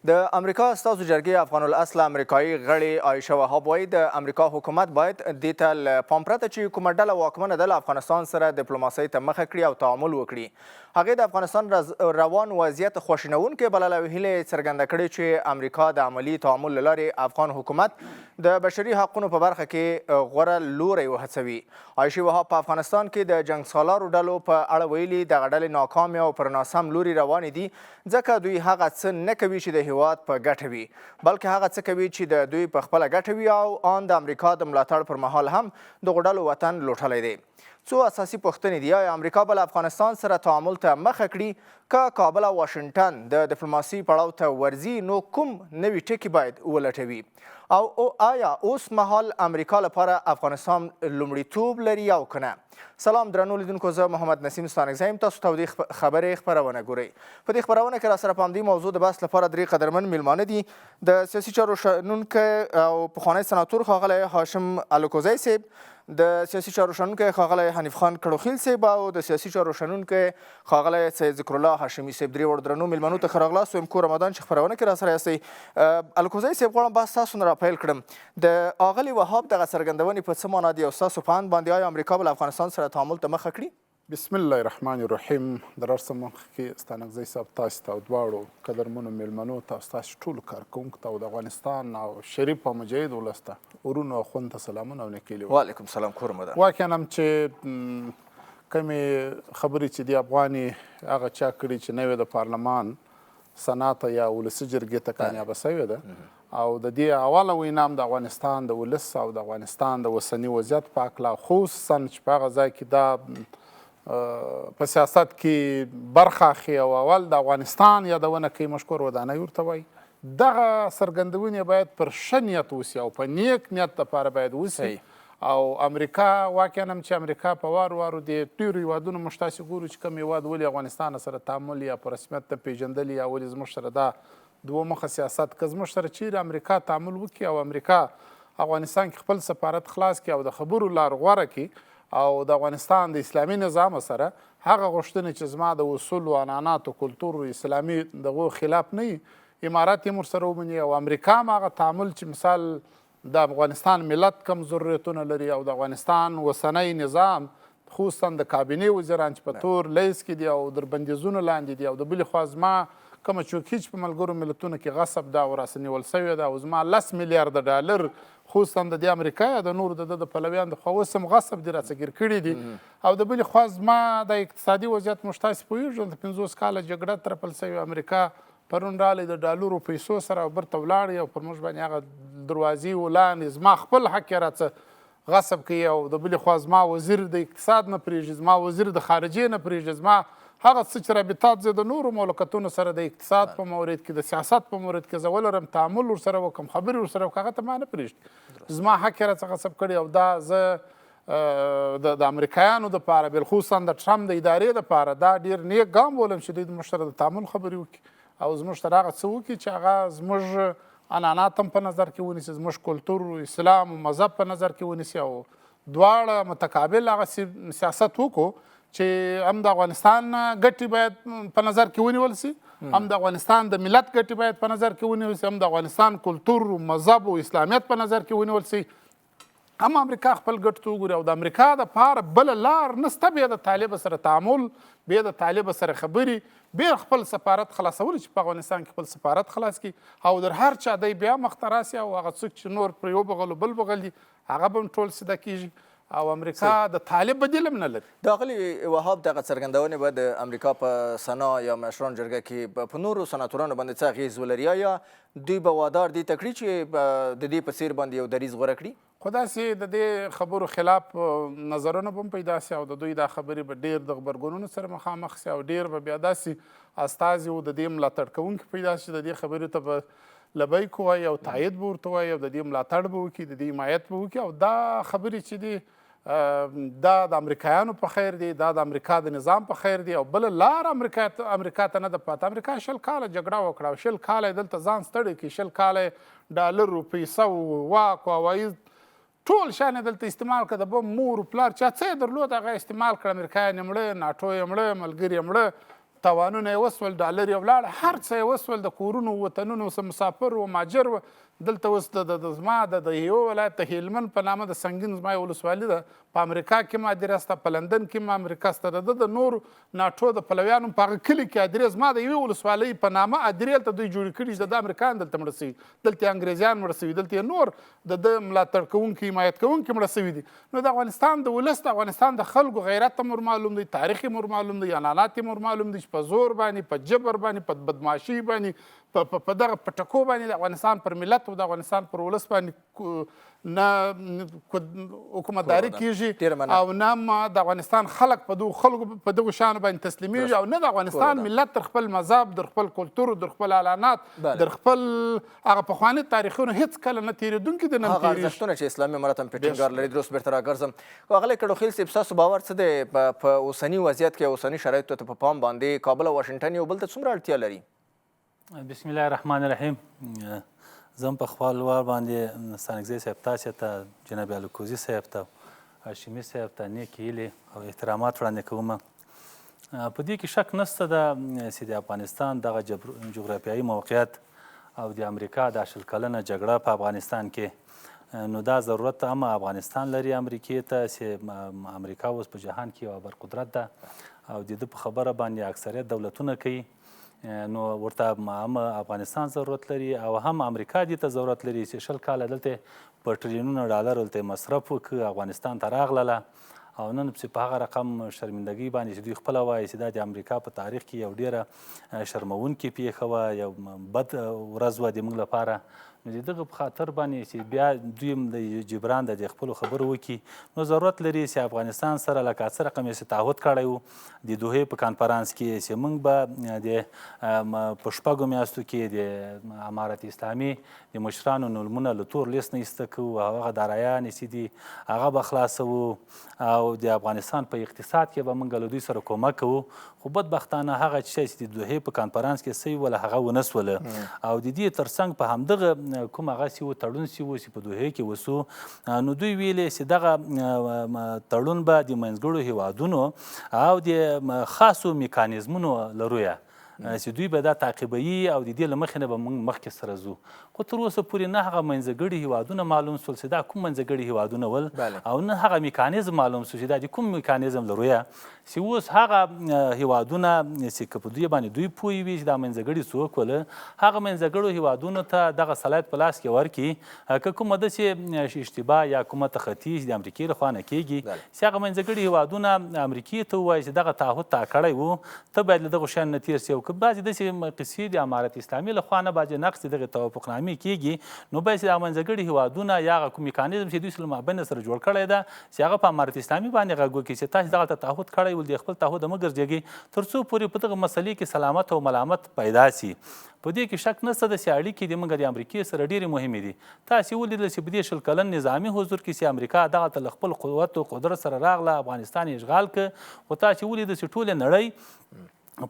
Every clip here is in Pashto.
د امریکا استازو جرګې افغان الاصله امریکایي غړي عایشه وهاب وایي د امریکا حکومت باید دې ته له پام پرته چې کومه ډله واکمنه ده له افغانستان سره ډیپلوماسۍ ته مخه کړي او تعامل وکړي. هغې د افغانستان روان وضعیت خواشینونکی بلله او هیله یې څرګنده کړې چې امریکا د عملي تعامل له لارې افغان حکومت د بشري حقونو په برخه کې غوره لوری وهڅوي. عایشې وهاب په افغانستان کې د جنګسالارو ډلو په اړه ویلي دغه ډلې ناکامې او پر ناسم لوري روانې دي ځکه دوی هغه څه نه کوي چې د هیواد په ګټه وي بلکې هغه څه کوي چې د دوی په خپله ګټه وي او ان د امریکا د ملاتړ پر مهال هم دغو ډلو وطن لوټلی دی. څو اساسي پوښتنې دي. آیا امریکا به له افغانستان سره تعامل ته مخه کړي که کابل او واشنګټن د ډیپلوماسي پړاو ته ورځي نو کوم نوي ټکي باید ولټوي او آیا اوس مهال امریکا لپاره افغانستان لومړیتوب لري او که نه؟ سلام درنو لیدونکو، زه محمد نسیم ستانکزي یم. تاسو تودې خبرې خپرونه ګورئ. په دې خپرونه کې راسره په همدې موضوع د بحث لپاره درې قدرمن مېلمانه دي. د سیاسي چارو شنونکی او پخوانی سناتور ښاغلی هاشم الکوزی صاحب، د سیاسي چارو شنونکی ښاغلی حنیف خان کړوخېل صاحب او د سیاسي چارو شنونکی ښاغلی ذکرالله هاشمي صاحب. درې وړو درنو مېلمنو ته ښه راغلاست. وایم کور رمضان چې خپرونه کې راسره یاستئ. الکوزی صاحب، غواړم بحث تاسو نه راپیل کړم. د آغلي وهاب دغه څرګندونې په څه معنا دي او ستاسو په اند باندې آیا امریکا به له افغانستان سره تعامل ته مخه کړي؟ بسم الله الرحمن الرحیم. د رارسه مخکې ستانکزي صاحب تاسو ته او دواړو قدرمنو مېلمنو ته او ستاسو ټولو کارکوونکو ته او د افغانستان او شریف او مجاهد ولس ته ورونو او خویندو ته سلامونه او نیکې لیوې. وعلیکم سلام. کور مدار. واقعا هم چې کمې خبرې چې دي افغاني هغه چا کړي چې نوې د پارلمان سنات یا ولسي جرګې ته کامیابه سوې ده او د دې اوله وینا هم د افغانستان د ولس او د افغانستان د اوسني وضعیت په هکله، خصوصا چې په هغه ځای کې دا په سیاست کې برخه اخلي او اول د افغانستان یادونه کوي، مشکور ودانۍ ورته وایي. دغه څرګندونې باید پر ښه نیت وسي او په نیک نیت دپاره باید وسي. او امریکا واقعا هم چې امریکا په وارو وارو د ډېرو هیوادونو موږ تاسې ګورو چې کوم هیواد ولې افغانستان سره تعامل یا په رسمیت ته پېژندلي یا ولې زموږ سره دا دوه مخه سیاست که زموږ سره چیرې امریکا تعامل وکړي او امریکا افغانستان کې خپل سفارت خلاص کړي او د خبرو لار غوره کړي او د افغانستان د اسلامي نظام سره هغه غوښتنې چې زما د اصولو عنعناتو کلتور اسلامي دغو خلاف نه وي، امارات یې ورسره ومني او امریکا هم هغه تعامل چې مثال د افغانستان ملت کم ضرورتونه لري او د افغانستان اوسنی نظام خصوصا د کابینې وزیران چې په تور لیست کې دي او در بندیزونو لاندې دي او د بلې خوا زما کومه چوکۍ چې په ملګرو ملتونو کې غصب ده او راسه نیول سوې ده او زما 10 میلیارده ډالر خصوصا د دې امریکا یا د نورو د پلویانو د خوا اوس هم غصب دي راڅه ګیر کړي دي او د بلې خوا زما د اقتصادي وضعیت موږ تاسې پوهېږو د 50 کاله جګړه ترپل سوې امریکا پرون رالی د ډالرو پیسو سره او برته ولاړې او پر موږ باندې هغه دروازې ولاندې زما خپل حق یې راڅه غصب کوي او د بلې خوا زما وزیر د اقتصاد نه پرېږدي، زما وزیر د خارجې نه پرېږدي، زما هغه څه چې رابطات زه د نورو مملکتونو سره د اقتصاد په مورد کې د سیاست په مورد کې زه ولرم تعامل ورسره وکړم، خبرې ورسره وکړم، هغه ته ما نه پرېږدي. زما حق یې راڅه غصب کړی او دا زه د امریکایانو دپاره بالخصوصا د ټرمپ د ادارې دپاره دا ډېر نیک ګام بولم چې دوی زموږ سره د تعامل خبرې وکړي او زموږ سره هغه څه وکړي چې هغه زموږ عنعنات هم په نظر کې ونیسي، زموږ کلتور اسلام او مذهب په نظر کې ونیسي او دواړه متقابل هغه سیاست وکړو چې هم د افغانستان ګټې باید په نظر کې ونیول سي، هم د افغانستان د ملت ګټې باید په نظر کې ونیول سي، هم د افغانستان کلتور مذهب او اسلامیت په نظر کې ونیول سي، هم امریکا خپل ګټ ته وګوري او د امریکا دپاره بله لار نسته بیا د طالب سره تعامل، بیا د طالب سره خبرې، بیا خپل سفارت خلاصول چې په افغانستان کې خپل سفارت خلاص کړي او در هر چا دی بیا مخته راسي او هغه څوک چې نور پر یو بغل و بل بغل دي هغه به هم ټول سیده کېږي او امریکا د طالب بدیل هم نه لري. د آغلي وهاب دغه څرګندونې به د امریکا په سنا یا مشران جرګه کې په نورو سناتورانو باندې څه اغېز ولري؟ یا دوی به وادار دي ته کړي چې د دې په څېر باندې یو دریځ غوره کړي؟ خو داسې د دې خبرو خلاف نظرونه به هم پیدا سي او د دوی دا خبرې به ډېر د غبرګونونو سره مخامخ سي او ډېر به بیا داسې استازي د دې ملاتړ کوونکي پیدا شي د دې خبرې ته به لبیک وایي او تایید به ورته وایي او د دې ملاتړ به وکړي، د دې حمایت به وکړي او دا خبرې چې دي دا د امریکایانو په خیر دی، دا د امریکا د نظام په خیر دی او بله لار امریکا ته نه ده پاته. امریکا 20 کاله جګړه وکړه او 20 کاله یې دلته ځان ستړی کړي، 20 کاله یې ډالر و پیسه و واک و عواید ټول شان یې دلته استعمال کړه، د بم مور و پلار چا څه یې درلود هغه استعمال کړه، امریکایان یې مړه، ناټو یې مړه، ملګري یې مړه، تاوانونه یې وسول، ډالر یې ولاړه، هر څه یې وسول، د کورونو وطنونو څه مسافر و مهاجر و. دلته اوس زما د یوه ولایت د هلمند په نامه د سنګین زما یوه ولسوالي ده، په امریکا کې هم ادرې شته، په لندن کې هم امریکا شته، د نورو ناټو د پلویانو په هغه کلي کې ادرې زما د یوې ولسوالۍ په نامه ادرې هلته دوی جوړې کړي چې د امریکایان دلته مړه سوي، دلته یې انګریزیان مړه سوي، دلته یې نور د ملاتړ کوونکي حمایت کوونکي مړه سوي دي. نو د افغانستان د ولس، د افغانستان د خلکو غیرت هم ورمعلوم دی، تاریخ یې ورمعلوم دی، عنعنات یې ورمعلوم دي چې په زور باندې، په جبر باندې، په بدماشي باندې، په دغه په ټکو باندې د افغانستان پر ملت او د افغانستان پر ولس باندې نه حکومتداري کیږي او نه د افغانستان خلک په دغو خلکو په دغو شیانو باندې تسلیمیږي، او نه د افغانستان ملت در خپل مذهب، در خپل کلتور، در خپل اعلانات، در خپل هغه پخواني تاریخونه هېڅ کله نه تېرېدونکي دي، نه هغه ارزښتونه چې اسلامي امارت هم پرې ټینګار لري. دروست بېرته راګرځم. ښاغلی کړوخېل صاحب، ستاسو باور څه دی په اوسني وضعیت کې، اوسني شرایطو ته په پام باندې کابل او واشنګټن یو بل ته څومره اړتیا لري؟ بسم الله الرحمن الرحیم. زه هم په خپل وار باندې ستانکزي صاحب تاسې ته، جناب الکوزی صاحب ته، هاشمي صاحب ته نیکې هیلې او احترامات وړاندې کوم. په دې کې شک نشته ده چې د افغانستان دغه جغرافیایي موقعیت او د امریکا د 80 کلنه جګړه په افغانستان کې، نو دا ضرورت هم افغانستان لري امریکې ته چې امریکا اوس په جهان کې یوه برقدرت ده او د ده په خبره باندې اکثریت دولتونه کوي، نو ورته هم افغانستان ضرورت لري او هم امریکا دې ته ضرورت لري چې 20 کاله دلته په ټریلیونونه ډالر دلته مصرف وکړي، افغانستان ته راغلله او نن پسې په هغه رقم شرمندګۍ باندې چې دوی خپله وایي چې دا د امریکا په تاریخ کې یو ډېره شرموونکې پیښه وه، یو بد ورځ وه د موږ لپاره. نو د دغه په خاطر باندې چې بیا دوی هم د جبران د خپلو خبرو وکړي، نو ضرورت لري چې افغانستان سره لکه څه رقم یې تعهد کړی و د دوحې په کانفرانس کې چې موږ به د په 6 میاشتو کې د امارت اسلامي د مشرانو نومونه له تور لیست نه ایسته کوو او هغه دارایان چې دي هغه به خلاصوو او د افغانستان په اقتصاد کې به موږ له دوی سره کومک کوو. خو بدبختانه هغه چې د دوحې په کانفرانس کې سوي وله هغه ونه سوله او د دې ترڅنګ په همدغه کوم هغه سی و تړون سی و چې په دوحې کې وسو، نو دوی ویلې چې دغه تړون به د منځګړو هیوادونو او د خاصو میکانیزمونو لرویه چې دوی به دا تعقیبوي او د دې له مخې نه به موږ مخکې سره ځو. خو تر اوسه پورې نه هغه منځګړي هیوادونه معلوم سول چې دا کوم منځګړي هیوادونه ول او نه هغه میکانیزم معلوم سو چې دا د کوم میکانیزم لرویه چې اوس هغه هیوادونه چې په دوی باندې دوی پوه وي چې دا منځګړي څوک ول، هغه منځګړو هیوادونو ته دغه صلاحیت په لاس کې ورکړي که کومه داسې اشتباه یا کومه تخطي د امریکې لخوا نه کیږي چې هغه منځګړي هیوادونه امریکې ته ووایي چې دغه تعهد تا کړی و، ته باید له دغو شیانو نه تېر سې. او که بعضې داسې قصې د امارت اسلامي لخوا نه بعضې نقص دغې توافقنامې کیږي، نو باید چې دغه منځګړي هیوادونه یا هغه کوم میکانیزم چې دوی سره مابین سره جوړ کړی ده چې هغه په امارت اسلامي باندې غږ وکړي چې تاسې دغلته تعهد کړی ول، د خپل تعهد مه ګرځېږئ تر څو پورې په دغه مسلې کې سلامت او ملامت پیدا سي. په دې کې شک نشته ده چې اړیکې د موږ د امریکې سره ډېرې مهمې دي. تاسې ولیدل چې په دې 20 کلن نظامي حضور کې چې امریکا دغلته له خپل قوت او قدرت سره راغله، افغانستان یې اشغال کړ، خو تاسې ولیدل چې ټولې نړۍ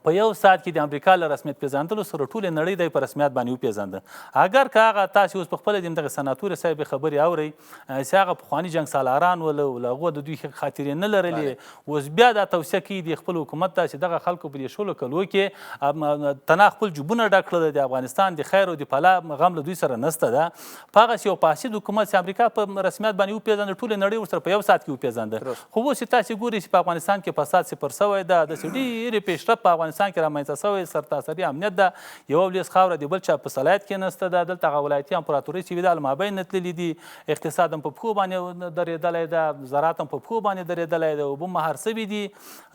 په یو ساعت کې د امریکا له رسمیت پیژندلو سره ټولې نړۍ دی په رسمیت باندې وپېژنده. اگر که هغه تاسې اوس په خپله د دغه سناتور صاحب خبرې اورئ چې هغه پخواني جنګ سالاران ول او له هغو د دوی خاطرې نه لرلې، اوس بیا دا توصیه کوي د خپل حکومت ته چې دغه خلکو په دې 16 کلو کې تنا خپل جوبونه ډک کړل، د افغانستان د خیر او د فلاح غم له دوی سره نسته ده. په هغسې یو فاسد حکومت چې امریکا په رسمیت باندې وپېژنده، ټولې نړۍ ورسره په یو ساعت کې وپېژنده. خو اوس چې تاسې ګورئ چې په افغانستان کې فساد صفر سوی ده، داسې ډېرې پیشرفت په افغانستان کې رامنځته سوی، سرتاسري امنیت ده، یوه ولیس خاوره د بل چا په صلاحیت کې نسته ده، دلته هغه ولایتي امپراتورۍ چې وي دا له مابین نه تللي دي، اقتصاد هم په پښو باندې درېدلی ده، زراعت هم په پښو باندې درېدلی ده، اوبه مهار سوي دي.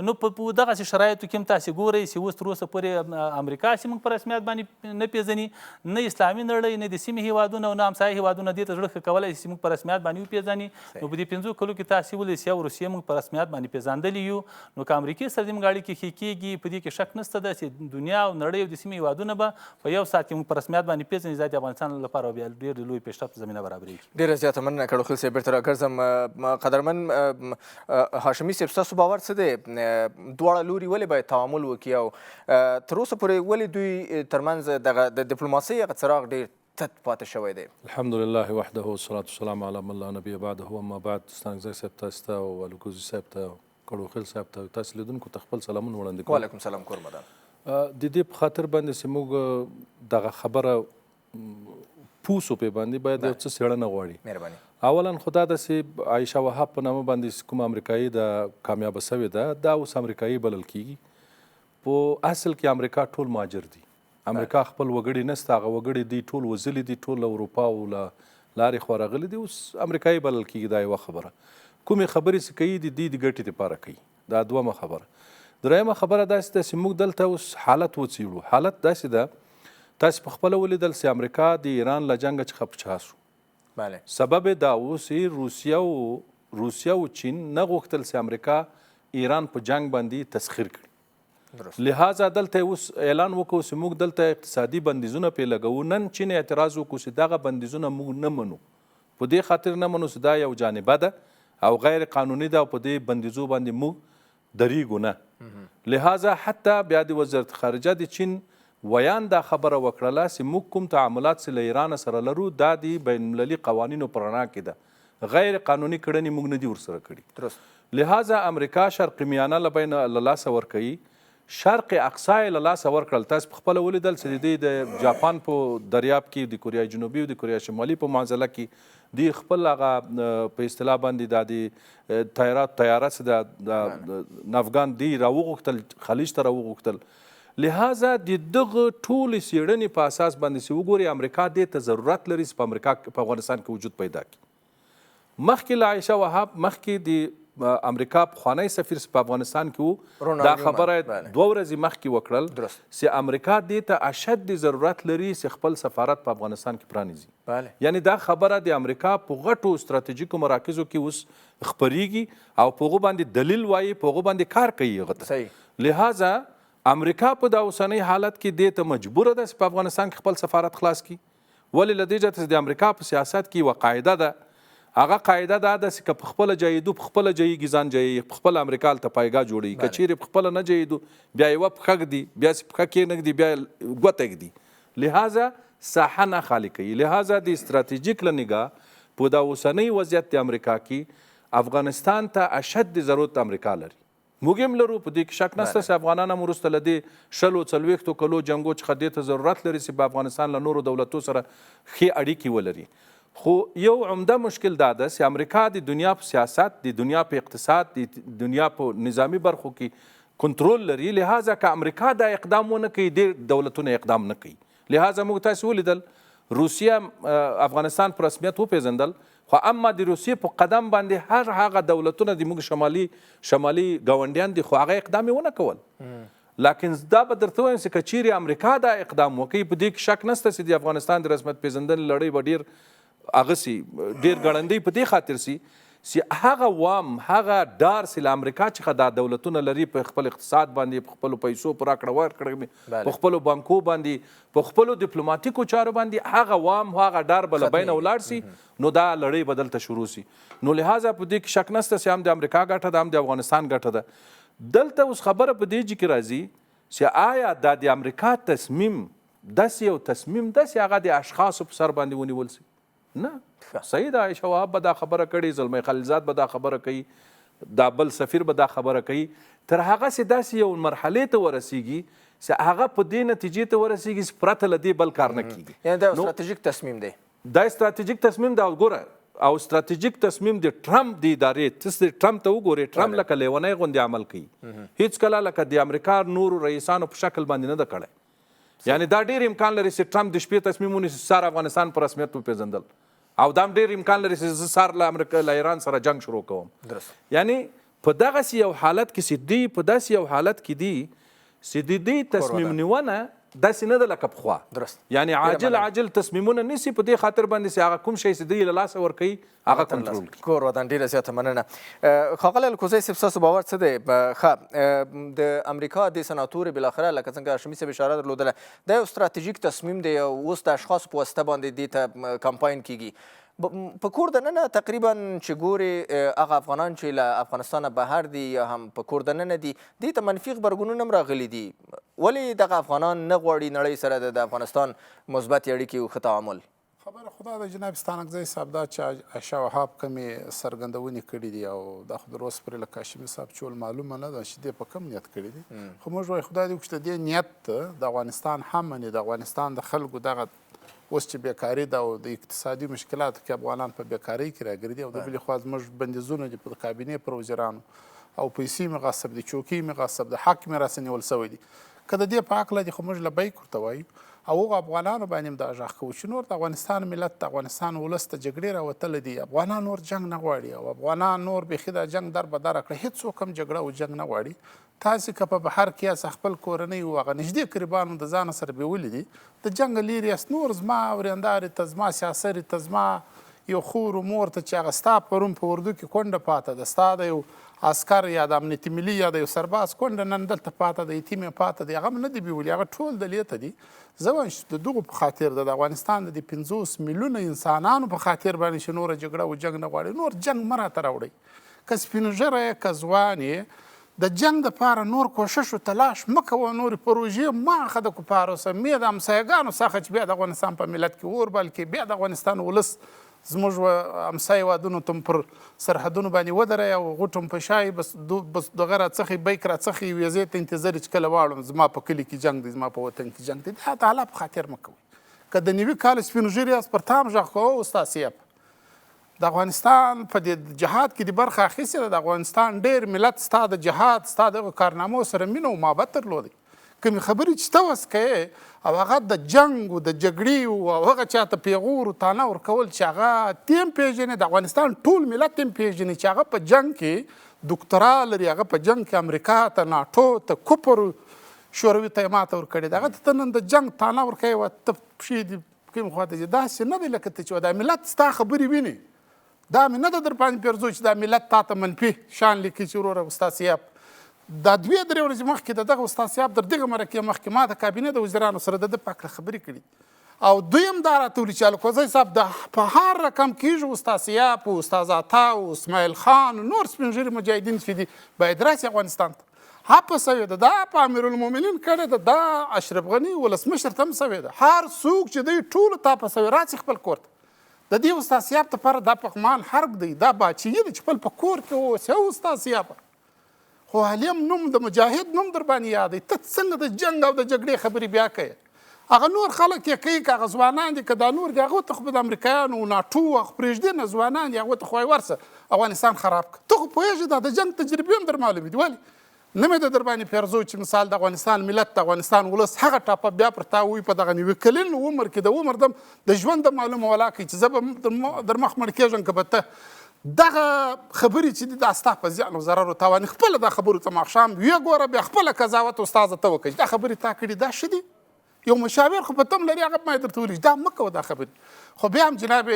نو په دغسې شرایطو کې هم تاسې ګورئ چې اوس تر اوسه پورې امریکا چې موږ په رسمیت باندې نه پېژني، نه اسلامي نړۍ، نه د سیمې هیوادونه او نه همسایه هیوادونه دې ته زړه ښه کولی چې موږ په رسمیت باندې وپېژني. نو په دې 5 کلو کې تاسې ولیدل چې یو روسیې موږ په رسمیت باندې پېژندلي یو، نو که امریکې سره زموږ اړیکې ښې کېږي، په دې کې شک نشته ده چې دنیا او نړۍ او د سیمې هیوادونه به په یو ساعت کې موږ په رسمیت باندې پېژني، دا د افغانستان لپاره بیا ډېر لوی پیشرفت زمینه برابرېږي. ډېره زیاته مننه کړوخېل صاحب. بېرته راګرځم قدرمن هاشمي صاحب، ستاسو باور څه دی دواړه لوري ولې باید تعامل وکړي او تر اوسه پورې ولې دوی ترمنځ دغه د ډیپلوماسۍ هغه څراغ ډېر تت پاتې شوی دی؟ الحمدلله وحده والصلاة والسلام علی من لا نبی بعده. اما بعد، ستانکزي صاحب تاسو ته او الکوزی صاحب ته، کړوخېل صاحب ته، تاسو لیدونکو ته خپل سلامونه وړاندې کوم. وعلیکم سلام کوربه. د دې په خاطر باندې چې موږ دغه خبره پوه سو پې باندې باید یو څه څېړنه غواړي. مهرباني. اولا خو دا داسې عایشه وهاب په نامه باندې کوم امریکایي د کامیابه سوې ده دا اوس امریکایي بلل کېږي. په اصل کې امریکا ټول مهاجر دي. امریکا خپل وګړي نسته، هغه وګړي دي ټول وزلي دي، ټول له اروپا او له لارې خوا راغلي دي. اوس امریکایي بلل کېږي. دا یوه خبره. کومې خبرې چې کوي د دې د ګټې دپاره کوي. دا دومه خبره. درېیمه خبره داسې ده چې موږ دلته اوس حالت وڅېړو. حالت داسې ده تاسې په خپله ولیدل چې امریکا د ایران له جنګه څخه په چا سو. بله. سبب یې دا و چې روسیه او چین نه غوښتل چې امریکا ایران په جنګ باندې تسخیر کړي. لہذا دلته اوس اعلان وکړو چې موږ دلته اقتصادي بندیزونه پې لګوو. نن چین اعتراض وکړو چې دغه بندیزونه موږ نه منو. په دې خاطر نه منو چې دا یو جانبه ده او غیر قانوني ده او په دې بندیزو باندې موږ دریږو نه. لہذا حتی بیا د وزارت خارجه د چین ویان دا خبره وکړله چې موږ کوم تعاملات چې له ایران سره لرو دا د بین المللي قوانینو په رڼا کې ده. غیر قانوني کړنې موږ نه دي ورسره کړي. لہذا امریکا شرق میانه له لاسه ورکوي. شرق اقصا یې له لاسه ورکړل. تاسو په خپله ولیدل چې د جاپان په دریاب کې د کوریا جنوبي او د کوریا شمالي په معضله کې دوی خپل هغه په اصطلاح باندې دا د طیاره چې د افغان دوی راوغوښتل خلیج ته راوغوښتل. لہذا د دغه ټولې څېړنې په اساس باندې چې وګوري امریکا دې ته ضرورت لري چې په امریکا په افغانستان کې وجود پیدا کړي. مخکې له عایشه وهاب مخکې د امریکا پخوانی سفیر په افغانستان کې وو. دا خبره 2 ورځې مخکې وکړل چې امریکا دې ته اشد ضرورت لري چې خپل سفارت په افغانستان کې پرانیزي. یعنی دا خبره د امریکا په غټو ستراتیژیکو مراکزو کې اوس خپریږي او په هغو باندې دلیل وایي، په هغو باندې کار کوي هغه ته. لہذا امریکا په دا اوسنۍ حالت کې دې ته مجبوره ده چې په افغانستان کې خپل سفارت خلاص کړي. ولې له دې جهته د امریکا په سیاست کې یوه قاعده ده. هغه قاعده دا ده چې که په خپله جایدو په خپله جایږي ځان جایي، په خپله امریکا هلته پایګاه جوړوي. که چیرې په خپله نه جایدو بیا یوه پښه ږدي، بیا چې پښه کېنږدي بیا ګوته ږدي. لہذا ساحه نه خالي کوي. لہذا د استراتیژیک له نګاه په دا اوسنۍ وضعیت د امریکا کې افغانستان ته اشد ضرورت امریکا لري. موږ هم لرو، په دې کې شک نشته چې افغانان هم وروسته له دې 40 کلو جنګو څخه دې ته ضرورت لري چې په افغانستان له نورو دولتو سره ښې اړیکې ولري. خو یو عمده مشکل دا ده چې امریکا د دنیا په سیاست، د دنیا په اقتصاد، د دنیا په نظامی برخو کې کنټرول لري. لہذا که امریکا دا اقدام ونه کوي ډېر دولتونه اقدام نه کوي. لہذا موږ تاسو ولیدل روسیه افغانستان په رسمیت وپېژندل، خو اما د روسیې په قدم باندې هر هغه دولتونه د موږ شمالي ګاونډیان دي خو هغه اقدام یې ونه کول. لکن دا به درته وایم چې که چیرې امریکا دا اقدام وکوي په دې کې شک نشته چې د افغانستان د رسمیت پېژندنې لړۍ به ډېر هغه سي ډېر ګړندی په دې خاطر سي چې هغه وام هغه ډار چې له امریکا څخه دا دولتونه لري په خپل اقتصاد باندې، په خپلو پیسو په راکړه ورکړه، په خپلو بانکو باندې، په خپلو ډیپلوماتیکو چارو باندې هغه وام هغه ډار به له بینه ولاړ سي نو دا لړۍ به دلته شروع سي. نو لہذا په دې کې شک نشته چې هم د امریکا ګټه ده هم د افغانستان ګټه ده. دلته اوس خبره په دې کې راځي چې آیا دا د امریکا تصمیم داسې یو تصمیم ده چې هغه د اشخاصو په سر باندې ونیول سي؟ نه. صحیح ده، عایشه وهاب به دا خبره کړې، زلمی خلیلزاد به دا خبره کوي، دا بل سفیر به دا خبره کوي. تر هغه چې داسې یو مرحلې ته ورسیږي چې هغه په دې نتیجې ته ورسیږي چې پرته له دې بل کار نه کیږي. یعنې دا ستراتیژیک تصمیم دی. دا ستراتیژیک تصمیم دی. ګوره او ستراتیژیک تصمیم د ټرمپ د ادارې، تاسو ټرمپ ته وګورئ، ټرمپ لکه لیونی غوندې عمل کوي. هیڅ کله لکه د امریکا نورو رئیسانو په شکل باندې نه ده کړی. یعنې دا ډېر امکان لري چې ټرمپ د شپې تصمیم ونیسي سار افغانستان په رسمیت وپېژندل، او دا هم ډېر امکان لري چې زه سار له امریکا له ایران سره جنګ شروع کوم. یعنې په دغسې یو حالت کې چې دوی په داسې یو حالت کې دي چې د دې تصمیم نیونه داسې نه ده لکه پخوا. یعنې عاجل تصمیمونه نیسي په دې خاطر باندې چې هغه کوم شی چې دوی له لاسه ورکوي هغه کنټرول کړي. کور ودان ډېره زیاته مننه. ښاغلی الکوزی صاحب ستاسو باور څه دی؟ ښه د امریکا د سناتور بالاخره لکه څنګه هاشمي صاحب اشاره درلودله دا یو ستراتیژیک تصمیم دی، اوس د اشخاصو په واسطه باندې دې ته کمپاین کیږي. په کور دننه تقریبا چې ګورې هغه افغانان چې له افغانستانه بهر دي یا هم په کور دننه دي دې ته منفي غبرګونونه هم راغلي دي. ولې دغه افغانان نه غواړي نړۍ سره د افغانستان مثبتې اړیکې او ښه تعامل؟ خبره خو دا د جناب ستانکزي صاحب دا چې عایشه وهاب کومې څرګندونې کړي دي او دا خو د روز پرې له هاشمي صاحب چې معلومه نه ده چې دې په کوم نیت کړي دي خو موږ وایو خدای دې وکړي چې د دې نیت د افغانستان هم مني د افغانستان د خلکو دغه اوس چې بیکاري ده او د اقتصادي مشکلاتو کې افغانان په بیکارۍ کې راګرځي او د بلې خوا زموږ بندیزونه دي په کابینې پر وزیرانو او پیسې مې غصب دي چوکۍ مې غصب ده حق مې راسه نیول سوی دي که د دې په هکله دي خو موږ لبیک ورته وایو او هغو افغانانو باندې هم دا غږ کوو چې نور د افغانستان ملت د افغانستان ولس ته جګړې راوتلی دي افغانان نور جنګ نه غواړي او افغانان نور بیخي دا جنګ در بدره کړه هېڅوک هم جګړه او جنګ نه غواړي تاسې که په بهر کې یاست خپل کورنۍ او هغه نږدې قریبان د ځانه سره بیولي دي د جنګ لرې یاست نور زما ورېندارې ته زما سیاسرې ته زما یو خور و مور ته چې هغه ستا پرون په اردو کې کونډه پاته ده ستا د یو عسکر یا د امنیتي ملي یا د یو سرباز کونډه نن دلته پاته ده یتیم یې پاته دی هغه هم نه دي بیولي هغه ټول دلې ته دي زه وایم چې د دغو په خاطر د افغانستان د 50 میلیونه انسانانو په خاطر باندې چې نوره جګړه او جنګ نه غواړي نور جنګ مه راته راوړئ که سپین ږیری یې که ځوان یې د جنګ دپاره نور کوشش و تلاش مه کوه نورې پروژې مه اخه د کفارو څخه مې د همسایګانو څخه چې بیا د افغانستان په ملت کې اور بل کې بیا د افغانستان ولس زموږ همسایه وادونو ته پر سرحدونو باندې ودرئ او غوټم په شای بس دغه راڅخې بیک راڅخې ویزې ته انتظار چې کله واړم زما په کلي کې جنګ دی زما په وطن کې جنګ دی دا د الله په خاطر مه کوئ که د نوي کال سپین ږیري یاست پر تام غږ کوه استاد صاحب د افغانستان په دې جهاد کې د برخه اخیستې ده د افغانستان ډېر ملت ستا د جهاد ستا دغه کارنامو سره مینه او محبت درلودی کومې خبرې چې ته وس کوې او هغه د جنګ او د جګړې او هغه چاته پیغور او تانه ورکول چې هغه تیم پیژني د افغانستان ټول ملت تیم پیژني چې هغه په جنګ کې دکترا لري هغه په جنګ کې امریکا ته ناټو ته کفر شوروي ته یې ماته ورکړې ده هغه ته نن د جنګ تانه ورکوي او ته پښې دې کوم خوا ته ځي داسې نه دی لکه ته چې دا ملت ستا خبرې ویني دا مې نه ده در باندې پیرزو چې دا ملت تا ته منفي شان لیکي چې وروره استاد صاحب دا 2-3 ورځې مخکې د دغه استاد صاحب در دغه مرکې مخکې ما د کابینې د وزیرانو سره د ده په هکله خبرې کړي او دویم دا راته ویلي چې الکوزی صاحب د په هر رقم کېږي استاد صاحب او استاد عطا او اسماعیل خان نور سپین ږیري مجاهدین چې دي باید راسي افغانستان ته هپه سوې ده دا په امیرالمؤمنین کړې ده دا اشرف غني ولسمشر ته هم سوې ده هر څوک چې دی ټولو ته په سوې راسي خپل کور ته د دې استاد صاحب دپاره دا پغمان حرق دی دا باچیي ده چې خپل په کور کې اوسې استاد صاحب خو علیم نوم د مجاهد نوم در باندې یاد دی ته څنګه د جنګ او د جګړې خبرې بیا کوې هغه نور خلک یې کوي که هغه ځوانان دي که دا نور دي هغو ته خو د امریکایانو ناټو هغه پرېږدي نه ځوانان دي هغو ته خو یې ورسه افغانستان خراب کړه ته خو پوهېږې دا د جنګ تجربې هم در معلومې دي ولې نه مې در باندې پیرزو چې مثال د افغانستان ملت د افغانستان ولس هغه ټاپه بیا پر تا ووي په دغه نوي کلن عمر کې د عمر د ژوند د معلومه ولا کوي چې زه به در مخ مړ کېږم که به ته دغه خبرې چې دي دا ستا په زیان او ضرر او تاوان خپله دا خبرو ته ماښام ویې ګوره بیا خپله قضاوت استاذه ته وکړي دا خبرې تا کړي دا ښه دي یو مشاور خو په تم لري هغه ما یې درته ویلي دا مه کوه دا خبرې خو بیا هم جناب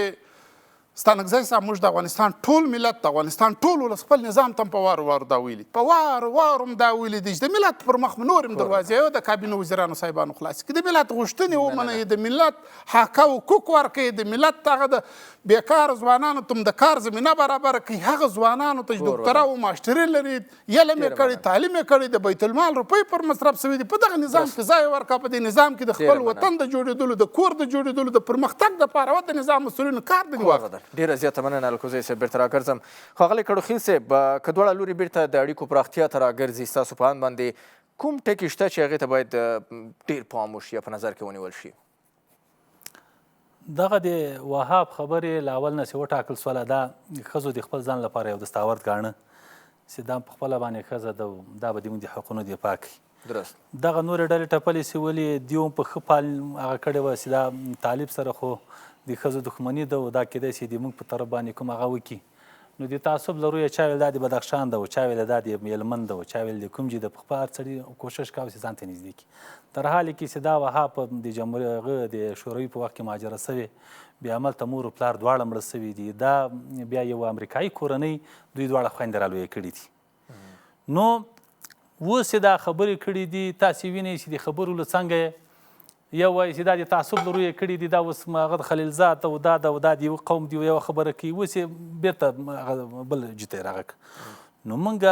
ستانکزی صاحب موږ د افغانستان ټول ملت د افغانستان ټول ولس خپل نظام ته په وارو وارو دا ویلي په وارو وارو هم دا ویلي دي چې د ملت پر مخ نور هم دروازې د کابینه وزیرانو صاحبانو خلاصې کړي د ملت غوښتنې ومنئ د ملت حق او حقوق ورکړئ د ملت هغه د بیکار ځوانانو ته د کار زمینه برابره کړي هغه ځوانانو ته چې ډاکټرا او ماسټري لري علم یې کړی تعلیم یې کړی د بیت المال روپۍ پر مصرف شوي دي په دغه نظام کې ځای ورکړه په دې نظام کې د خپل وطن د جوړېدلو د کور د جوړېدلو د پرمختګ دپاره د نظام مسؤلینو کار دی واخله ډېره زیاته مننه الکوزی صاحب بیرته راګرځم ښاغلی کړوخېل صاحب که دواړه لوري بیرته د اړیکو پراختیا ته راګرځي ستاسو په اند باندې کوم ټکي شته چې هغې ته باید ډېر پام وشي یا په نظر کې ونیول شي دغه د وهاب خبرې له اول نه چې وټاکل سوله دا ښځو د خپل ځان لپاره یو دستاورد ګاڼه چې دا په خپله باندې ښځه ده دا به د حقونو دفاع کوي درست دغه نورې ډلې ټپلې چې ولې دوی هم په ښه پال هغه کړې وه چې دا طالب سره خو د ښځو دښمني ده او دا کیدای شي د موږ په طرف باندې کوم هغه وکړي نو د تعصب لرو یې چا ویل دا د بدخشان ده او چا ویل دا د مېلمن ده او چا ویل د کوم ځای ده په خپل هر سړي کوشش کوي چې ځان ته نږدې کړي تر حالې کې چې دا وهاب په د جمهوري هغه د شوروي په وخت کې مهاجره سوې بیا هملته مور او پلار دواړه مړه سوي دي دا بیا یو امریکایي کورنۍ دوی دواړه خویندې رالویې کړي دي نو اوس یې دا خبرې کړي دي تاسې وینئ چې د خبرو له څنګه یو وایي چې دا د تعصب لرو یې کړي دي دا اوس هغه د خلیلزاد او دا د یو قوم دی یوه خبره کوي اوس یې بېرته هغه بل جته یې راغه نو موږ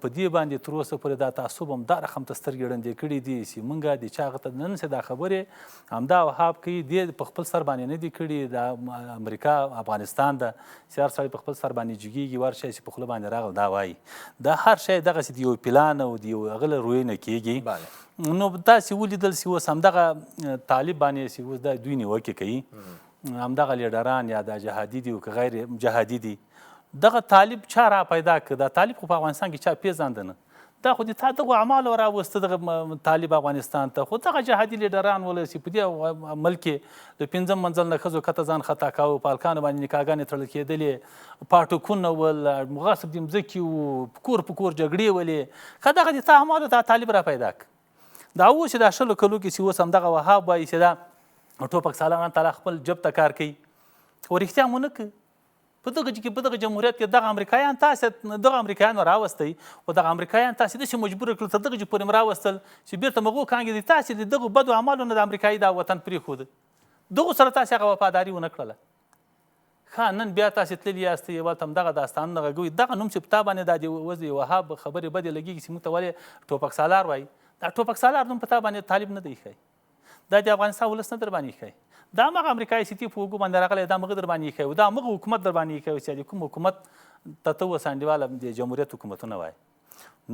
په دې باندې تر اوسه پورې دا تعصب هم دا رقم ته سترګې ړندې کړي دي چې موږ د چا هغه ته نن چې دا خبرې همدا وهاب کوي دې په خپل سر باندې نه دي کړي د امریکا افغانستان ده چې هر سړی په خپل سر باندې جګېږي ورشی چې په خوله باندې راغله دا وایي دا هر شی دغسې د یو پلان او د یو هغه له روی نه کېږي نو تاسې ولیدل چې اوس همدغه طالب باندې چې اوس دا دوی نیوکې کوي همدغه لیډران یا دا جهادي دي او که غیر جهادي دي دغه طالب چا را پیدا کړ دا طالب خو په افغانستان کې چا پیژانده نه دا خو د تا دغو اعمالو راوسته دغه طالب افغانستان ته خو دغه جهادي لیډران ول چې په دې ملک کې د پنځم منزل نه ښځو کته ځان خطا کاوه په هلکانو باندې نکاحګانې تړل کېدلې پاټکونه ول مغصب د مځکې و کور په کور جګړې ولې که دغه د تا اعمالو دا طالب را پیدا کړ دا اوس چې دا شلو کلو کې چې اوس همدغه وهاب وایي چې دا ټوپک سالاران تعالی خپل جب ته کار کوي خو رښتیا مو نه کوي په دغه جمهوریت کې دغه امریکایان تاسې دغه امریکایانو راوستی او دغه امریکایان تاسې داسې مجبوره کړل تر دغه پورې م راوستل چې بیرته مغو کانګې دي تاسې د دغو بدو اعمالو نه د امریکایي دا وطن پرېښوده دغو سره تاسې هغه وفاداري ونه کړله ښه نن بیا تاسې تللي یاستئ یوالته همدغه داستانونه غږوي دغه نوم چې په تا باندې دا د اوس د وهاب خبرې بدې لګېږي چې موږ ته ولې ټوپک سالار وایي دا ټوپک سالار نوم په تا باندې طالب نه دی ښایي دا د افغانستان ولس نه در باندې ښایي دا مغه امریکایي سیتي په اوږو باندې راغلی دا مغه در باندې ښایي دا مغه حکومت در باندې ښایي چې د کوم حکومت ته ته اوس انډیواله د جمهوریت حکومتونه وایي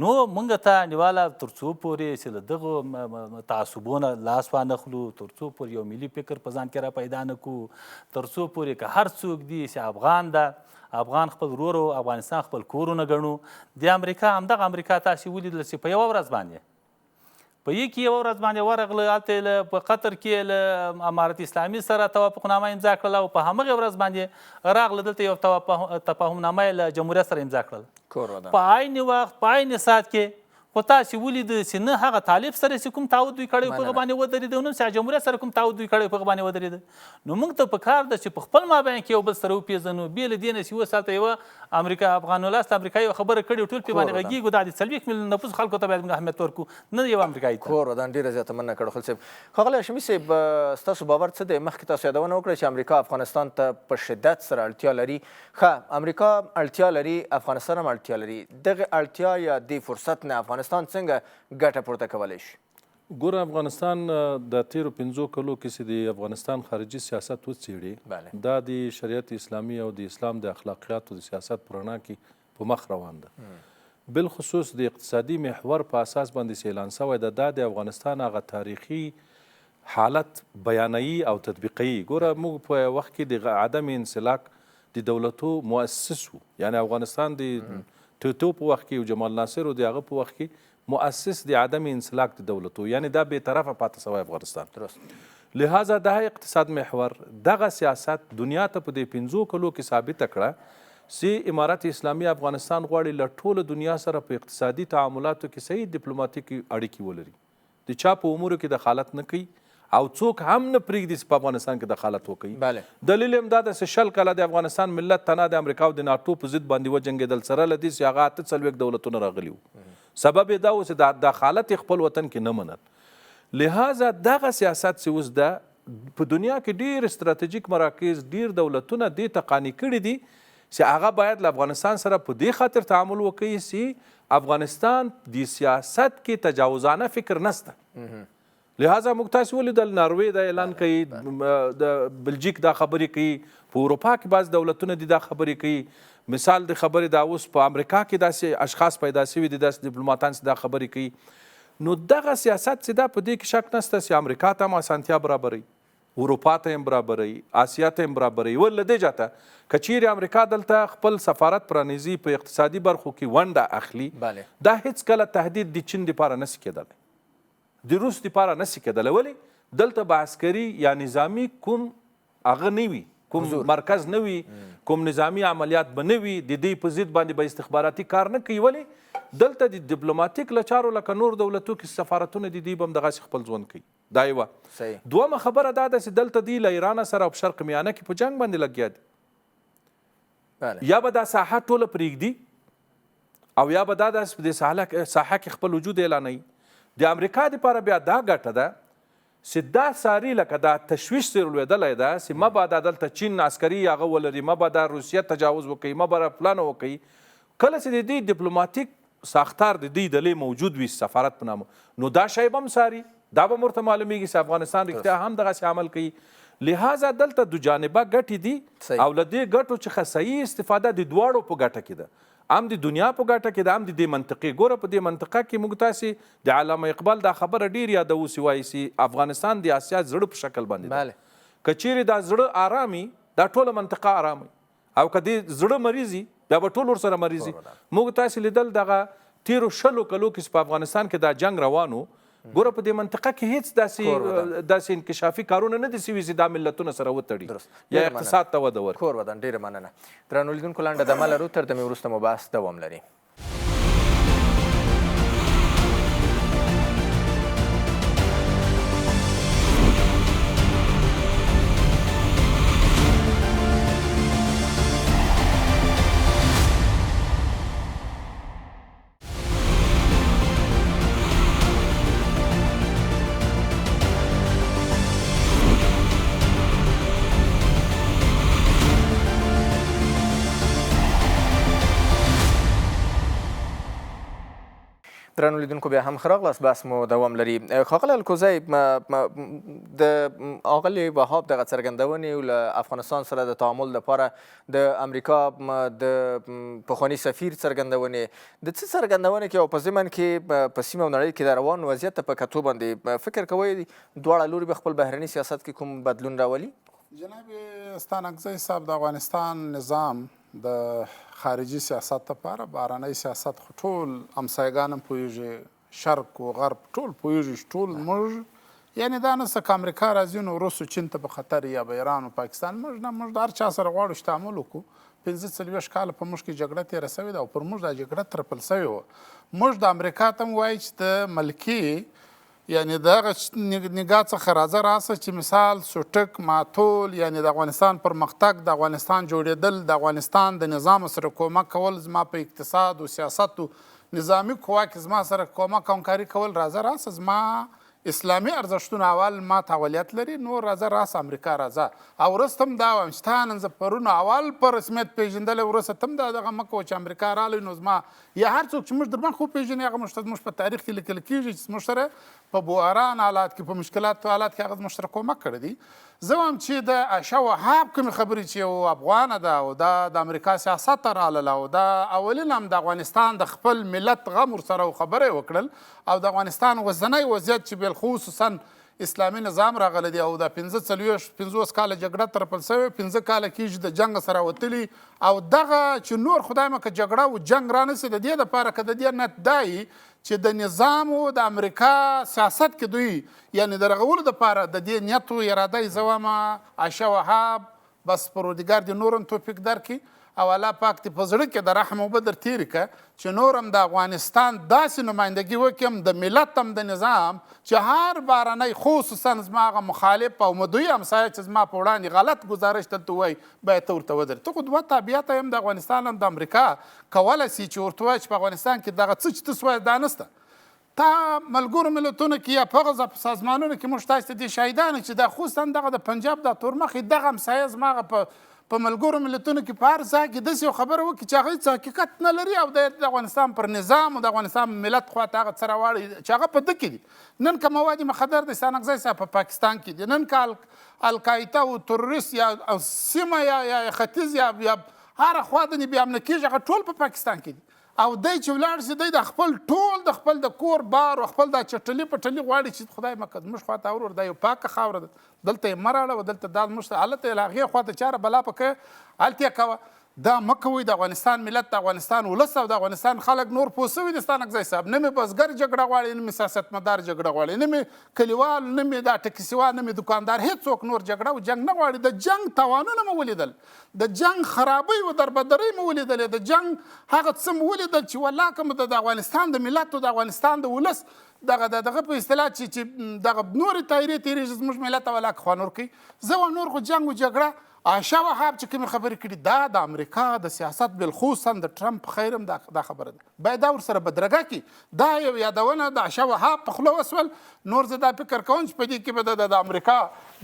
نو موږ ته انډیواله تر څو پورې چې له دغو تعصبونه لاس وانخلو تر څو پورې یو ملي فکر په ځان کې را پیدا نه کړو تر څو پورې که هر څوک دي چې افغان ده افغان خپل ورور او افغانستان خپل کورونه ګڼو د امریکا همدغه امریکا تاسې ولیدل چې په یوه ورځ باندې په یوه ورځ باندې ورغله هلته په قطر کې له امارت اسلامي سره توافقنامه امضا کړله او په همغې ورځ باندې راغله دلته یو تفاهمنامه یې له جمهوریت سره امضا کړله په عین وخت په عین ساعت کې خو تاسې ولید چې نه هغه طالب سره چې کوم تعهد دوی کړی په هغه باندې ودرېده نه چې جمهوریت سره کوم تعهد دوی کړی په هغه باندې ودرېده نو موږ ته په کار ده چې په خپل مابین کې یو بل سره وپېژنو بې له دې نه چې اوس هلته یوه امریکا افغانولاست امریکایي خبره کړې ټول پې باندې غږېږو دا د 40 میلیون نفوس خلکو ته باید موږ اهمیت ورکړو نه یو امریکایي ته کوربه ډېره زیاته مننه کړوخېل صاحب ښاغلی هاشمي صاحب ستاسو باور څه دی مخکې تاسو یادونه وکړه چې امریکا افغانستان ته په شدت سره اړتیا لري ښه امریکا اړتیا لري افغانستان هم اړتیا لري دغه اړتیا یا دې فرصت نه افغانستان څنګه ګټه پورته کولی شي ګوره افغانستان د تیرو 5 کلو کې چې د افغانستان خارجي سیاست وڅېړي دا د شریعت اسلامي او د اسلام د اخلاقیاتو د سیاست په رڼا کې په مخ روان ده بالخصوص د اقتصادي محور په اساس باندې چې اعلان شوی ده دا د افغانستان هغه تاریخي حالت بیانوي او تطبیقوي ګوره موږ په وخت کې د عدم انسلاک د دولتو مؤسس وو یعنی افغانستان د ټوټو په وخت کې او جمال ناصر او د هغه په وخت کې مؤسس د عدم انسلاک د دولتو یعنی دا بې طرفه پاتې شوی افغانستان لہذا دا اقتصاد محور دغه سیاست دنیا ته په دې 5 کلو کې ثابته کړه چې امارت اسلامي افغانستان غواړي له ټوله دنیا سره په اقتصادي تعاملاتو کې صحیح ډیپلوماټیکي اړیکې ولري د چا په امورو کې دخالت نه کوي او څوک هم نه پرېږدي چې په افغانستان کې دخالت وکړي دلیل هم دا ده چې 20 کاله د افغانستان ملت تنها د امریکا او د ناټو په ضد باندې وجنګېدل سره له دې چې هغه 48 دولتونه راغلي وو سبب یې دا و چې دخالت یې خپل وطن کې نه منل لہذا دغه سیاست چې اوس ده په دنیا کې ډېر استراتیژیک مراکز ډېر دولتونه دې ته قانع کړي دي چې هغه باید له افغانستان سره په دې خاطر تعامل وکړي چې افغانستان د سیاست کې تجاوزانه فکر نسته لہذا موږ تاسې ولیدل ناروې دا اعلان کوي د بلجیک دا خبرې کوي په اروپا کې بعض دولتونه دي دا خبرې کوي مثال د خبرې دا اوس په امریکا کې داسې اشخاص پیدا شوي دي داسې ډیپلوماتان چې دا خبرې کوي نو دغه سیاست چې دا په دې کې شک نشته چې امریکا ته هم اسانتیا برابروي اروپا ته هم برابروي آسیا ته هم برابروي ول له دې جاته که چیرې امریکا دلته خپل سفارت پرانیزي په اقتصادي برخو کې ونډه اخلي دا هیڅ کله تهدید د چین دپاره نشي کېدلی د روس دپاره نشي کېدلی ولې دلته به عسکري یا نظامي کوم هغه نه وي کوم مرکز نه وي کوم نظامي عملیات به نه وي د دې په ضد باندې به استخباراتي کار نه کوي ولې دلته د ډیپلوماتیک له چارو لکه نور دولتو کې سفارتونه دي دوی به هم دغسې خپل ژوند کوي دا یوه دومه خبره دا ده چې دلته دوی له ایران سره په شرق میانه کې په جنګ باندې لګیا دي یا به دا ساحه ټوله پرېږدي او یا به دا د ساحه کې خپل وجود اعلانوي د امریکا دپاره بیا دا ګټه ده چې دا ساري لکه دا تشویش سره لوېدلی ده چې مه به دا دلته چین عسکري هغه ولري مه به دا روسیه تجاوز وکوي مه به فلانه وکوي کله چې د دې ډیپلوماتیک ساختار د دې ډلې موجود وي سفارت په نامه نو دا شی به هم څاري دا به ورته معلومیږي چې افغانستان رښتیا هم دغسې عمل کوي لہذا دلته دو جانبه ګټې دي او له دې ګټو څخه صحیح استفاده د دواړو په ګټه کې ده هم د دنیا په ګټه کې ده هم د دې منطقې ګوره په دې منطقه کې موږ تاسې د علامه اقبال دا خبره ډېر یادوو چې وایي چې افغانستان د اسیا زړه په شکل باندې ده که چیرې دا زړه آرامي دا ټوله منطقه آرامي او که دې زړه مریضي بیا به ټول ورسره مریضي موږ تاسې لیدل دغه تیرو 20 کلو کې په افغانستان کې دا جنگ روانو ګوره په دې منطقه کې هیڅ داسې انکشافي کارونه نه دي سوي چې دا ملتونه سره وتړي یا اقتصاد ته وده ورکړي. کوربه ډېره مننه. درنو لیدونکو لنډه دمه لرو تر دمې وروسته مو بحث دوام لري. درنو لیدونکو بیا هم ښه راغلاست بحث مو دوام لري. ښاغلی الکوزی د آغلي وهاب دغه څرګندونې له افغانستان سره د تعامل لپاره د امریکا د پخوانی سفیر څرګندونې د څه څرګندونې کې او په ضمن کې په سیمه او نړۍ کې د روان وضعیت ته په کتو باندې فکر کوئ دواړه لوري به خپل بهرني سیاست کې کوم بدلون راولي؟ جناب ستانکزي صاحب د افغانستان نظام د خارجي سیاست لپاره بهرنی سیاست خو ټول همسایګان هم پوهېږي شرق و غرب ټول پوهېږي ټول موږ یعنې دا نه څه که امریکا راځي نو روس و چین ته په خطر یا به ایران و پاکستان موږ نه موږ د هر چا سره غواړو چې تعامل وکړو 45 کاله په موږ کې جګړه تېره سوې ده او پر موږ دا جګړه ترپل سوې وه موږ د امریکا ته هم وایي چې د ملکي یعنی دغه نگاه څخه راځه راسه چې مثال سوټک ماتول یعنی د افغانستان پرمختګ د افغانستان جوړېدل د افغانستان د نظام سره کومک کول زما په اقتصاد او سیاست او نظامی قوا کې زما سره کومک همکاري کول راځه راسه زما اسلامي ارزښتونه اول ما ته اولیت لري نور راځه راسه امریکا راځه او وروسته هم دا وایم چې تا نن زه پرون اول په رسمیت پېژندلی وروسته ته هم دا دغه مه کوه چې امریکا راغلی نو زما یا هر څوک چې موږ در باندې خو پېژني هغه موږ په تاریخ کې لیکل کېږي چې موږ سره په بحران حالات کې په مشکلاتو حالات کې هغه موږ سره کومک کړی دی زه وایم چې د عایشه وهاب کومې خبرې چې یو افغانه ده او دا د امریکا سیاست ته راغله او دا اولین هم د افغانستان د خپل ملت غم ورسره خبرې وکړل او د افغانستان اوسنی وضعیت چې بالخصوصا اسلامي نظام راغلی دی او د 50 کاله جګړه ترپل سوې 15 کاله کېږي د جنګ سره وتلي او دغه چې نور خدای مه که جګړه او جنګ رانسي د دې دپاره که د دې نیت دا وي چې د نظام او د امریکا سیاست کې دوی یعنې د رغولو دپاره د دې نیت او اراده یې زه وایم عایشه وهاب بس پروردګار دې نور هم توفیق درکړي او الله پاک دې په زړه کې د رحم اوبه در تېرې کړه چې نور هم د افغانستان داسې نمایندګي وکړم د ملت هم د نظام چې هر بهرنی خصوصا زما هغه مخالف او مدعي همسایه چې زما په وړاندې غلط ګزارش دلته ووایي باید ته ورته ودرې ته خو دوه تابعیته یم د افغانستان هم د امریکا کولی سي چې ورته ووایي چې په افغانستان کې دغه څه چې ته سوایې دا نشته تا ملګرو ملتونو کې یا په هغه سازمانونو کې موږ تاسو ته دې شاهدانو چې دا خصوصا دغه د پنجاب دا تورمخې دغه همسایه زما هغه په ملګرو ملتونو کې په هر ځای کې داسې یو خبره وکړي چې هغه هېڅ حقیقت نه لري او د افغانستان پر نظام او د افغانستان ملت خواته هغه څه راواړي چې هغه په ده کې دي نن که مواد مخدر د ستانکزي صاحب په پاکستان کې دي نن که القاعده او تروریست یا سیمه یا ختیځ یا هره خوا د بیا امنه کېږي هغه ټول په پاکستان کې دي او دی چې ولاړ شي دی د خپل ټول د خپل د کور بار او خپل دا چټلي پټلي غواړي چې خدای مکه زموږ خواته اورور دا یو پاکه خاوره ده دلته یې مه راړه دلته دا زموږ ته هلته یې له هغې خواته چاره بلا پکه هلته یې کوه دا مه کوئ د افغانستان ملت د افغانستان ولس او د افغانستان خلک نور پوه سوي دي ستانکزی صاحب نه مې بزګر جګړه غواړي نه مې سیاستمدار جګړه غواړي نه مې کلیوال نه مې دا ټکسیوال نه مې دوکاندار هېڅوک نور جګړه او جنګ نه غواړي د جنګ تاوانونه مې ولیدل د جنګ خرابۍ و دربدرۍ مې ولیدلې د جنګ هغه څه مې ولیدل چې والله که مې د افغانستان د ملت او د افغانستان د ولس دغه په اصطلاح چې دغه نورې تایرې تېرېږي زموږ ملت او علاقه خوا نور کوي زه وایم نور خو جنګ و جګړه عایشه وهاب چې کومې خبرې کړي دا د امریکا د سیاست بالخصوصا د ټرمپ خیر هم دا خبره ده باید دا ورسره بدرګه کړي دا یو یادونه د عایشه وهاب په خوله وسول نور زه دا فکر کوم چې په دې کې به د امریکا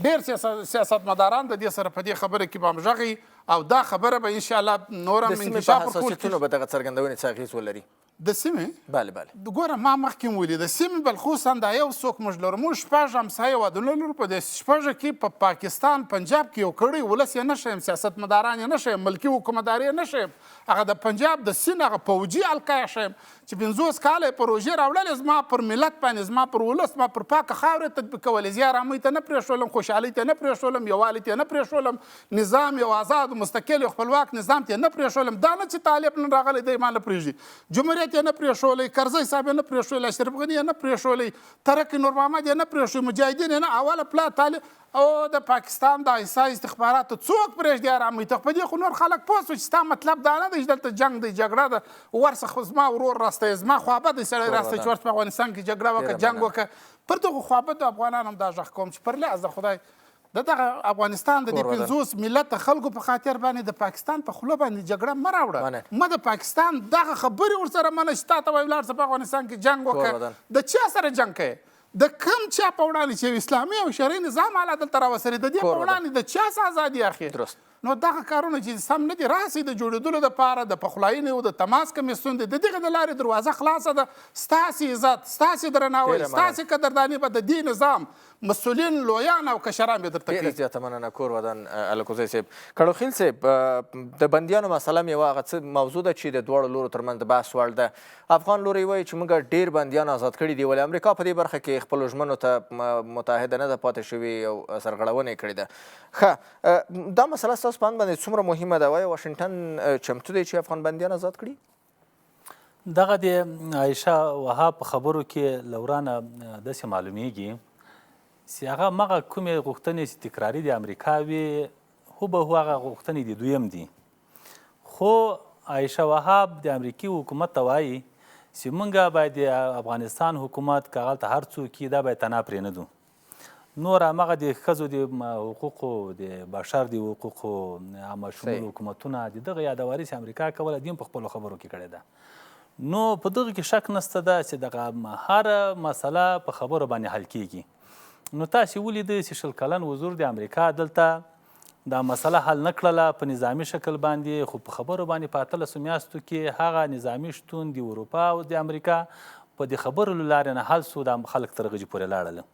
ډېر سیاستمداران د دې سره په دې خبره کې به همغږي او دا خبره به انشاءالله نور هم انکشاف ورکول حساسیتونو به دغه څرګندونې څه اغېز ولري د سیمې بله بله ګوره ما مخکې ویلي د سیمې بالخصوصا دا یو څوک موږ لرو موږ شپږ همسایه هېوادونه لرو په دې شپږو کې په پاکستان پنجاب کې یو کړی ولس یې نه شیم سیاستمداران یې نه شیم ملکي حکومتداري یې نه شیم هغه د پنجاب د سیند هغه پوجي حلقه یې شیم چې 50 کاله یې پروژې راوړلې زما پر ملت باندې زما پر ولس زما پر پاکه خاورې تطبیقولې زه ارامۍ ته نه پرېښولم خوشحالۍ ته نه پرېښولم یووالي ته نه پرېښولم نظام یو آزاد مستقل خپلواک نظام ته نه پرېښولم دا نه چې طالب نن راغلی دی ما نه پرېږدي جمهوریت یې نه پرېښولی کرزی صاحب یې نه پرېښولی اشرف غني یې نه پرېښولی ترک نور محمد یې نه پرېښوی مجاهدین یې نه اوله پلا طالب او د پاکستان د ایسا استخباراتو څوک پرېږدي ارامۍ ته په دې خو نور خلک پوه سو چې ستا مطلب دا نه دی چې دلته جنګ دی جګړه ده ورڅخه زما ورور راسته زما خوابه دی سړی راسته چې ورته په افغانستان کې جګړه وکړه جنګ وکړه پر دغو خوابدو افغانان هم دا غږ کوم چې پر لحاظ د خدای دغه افغانستان د دې 50 ملت خلکو په خاطر باندې د پاکستان په خوله باندې جګړه مه راوړه ما د پاکستان دغه خبرې ورسره منه چې تا ته وایي ولاړ شه په افغانستان کې جنګ وکړه د چا سره جنګ کوې د کم چا په وړاندې چې اسلامي او شرعي نظام حالا دلته راوسري د دې په وړاندې د چا څه ازادي اخلي نو دغه کارونه چې سم نه دي راسي د جوړېدلو دپاره د پخلاینې او د تماس کمیسیون دی د دغه د لارې دروازه خلاصه ده ستاسې عزت ستاسې درناوی ستاسې قدرداني به د دې نظام مسؤلین لویان او کشران به درته کوي ډېره زیاته مننه کوربدن الکوزی صاحب کړوخېل صاحب د بندیانو مسله مې یوه هغه څه موضوع ده چې د دواړو لورو ترمنځ د بحث وړ ده افغان لوری وایي چې موږ ډېر بندیان آزاد کړي دي ولې امریکا په دې برخه کې خپلو ژمنو ته متحده نه ده پاتې شوې او سرغړونه یې کړې ده ښه دا مسله ستاسو په اند باندې څومره مهمه ده وایي واشنګټن چمتو دی چې افغان بندیان آزاد کړي دغه د عایشه وهاب په خبرو کې له ورانه داسې معلومیږي چې هغه مغه کومې غوښتنې چې تکراري د امریکا وي هوبهو هغه غوښتنې د دوی هم دي خو عایشه وهاب د امریکي حکومت ته وایي چې موږ باید د افغانستان حکومت که هغلته هر څوک وي دا باید تنها پرېنږدو نور همغه د ښځو د حقوقو د بشر د حقوقو عامه شمول حکومتونه د دغه یادواري چې امریکا کوله دې هم په خپلو خبرو کې کړې ده نو په دغه کې شک نشته ده چې دغه هره مسله په خبرو باندې حل کیږي نو تاسې ولیدئ چې 20 کلن وزیر د امریکا دلته دا مسله حل نه کړله په نظامي شکل باندې خو په خبرو باندې په 18 میاشتو کې هغه نظامي شتون د اروپا او د امریکا په دې خبرو له لارې نه حل سو د خلک تر غجې پورې لاړله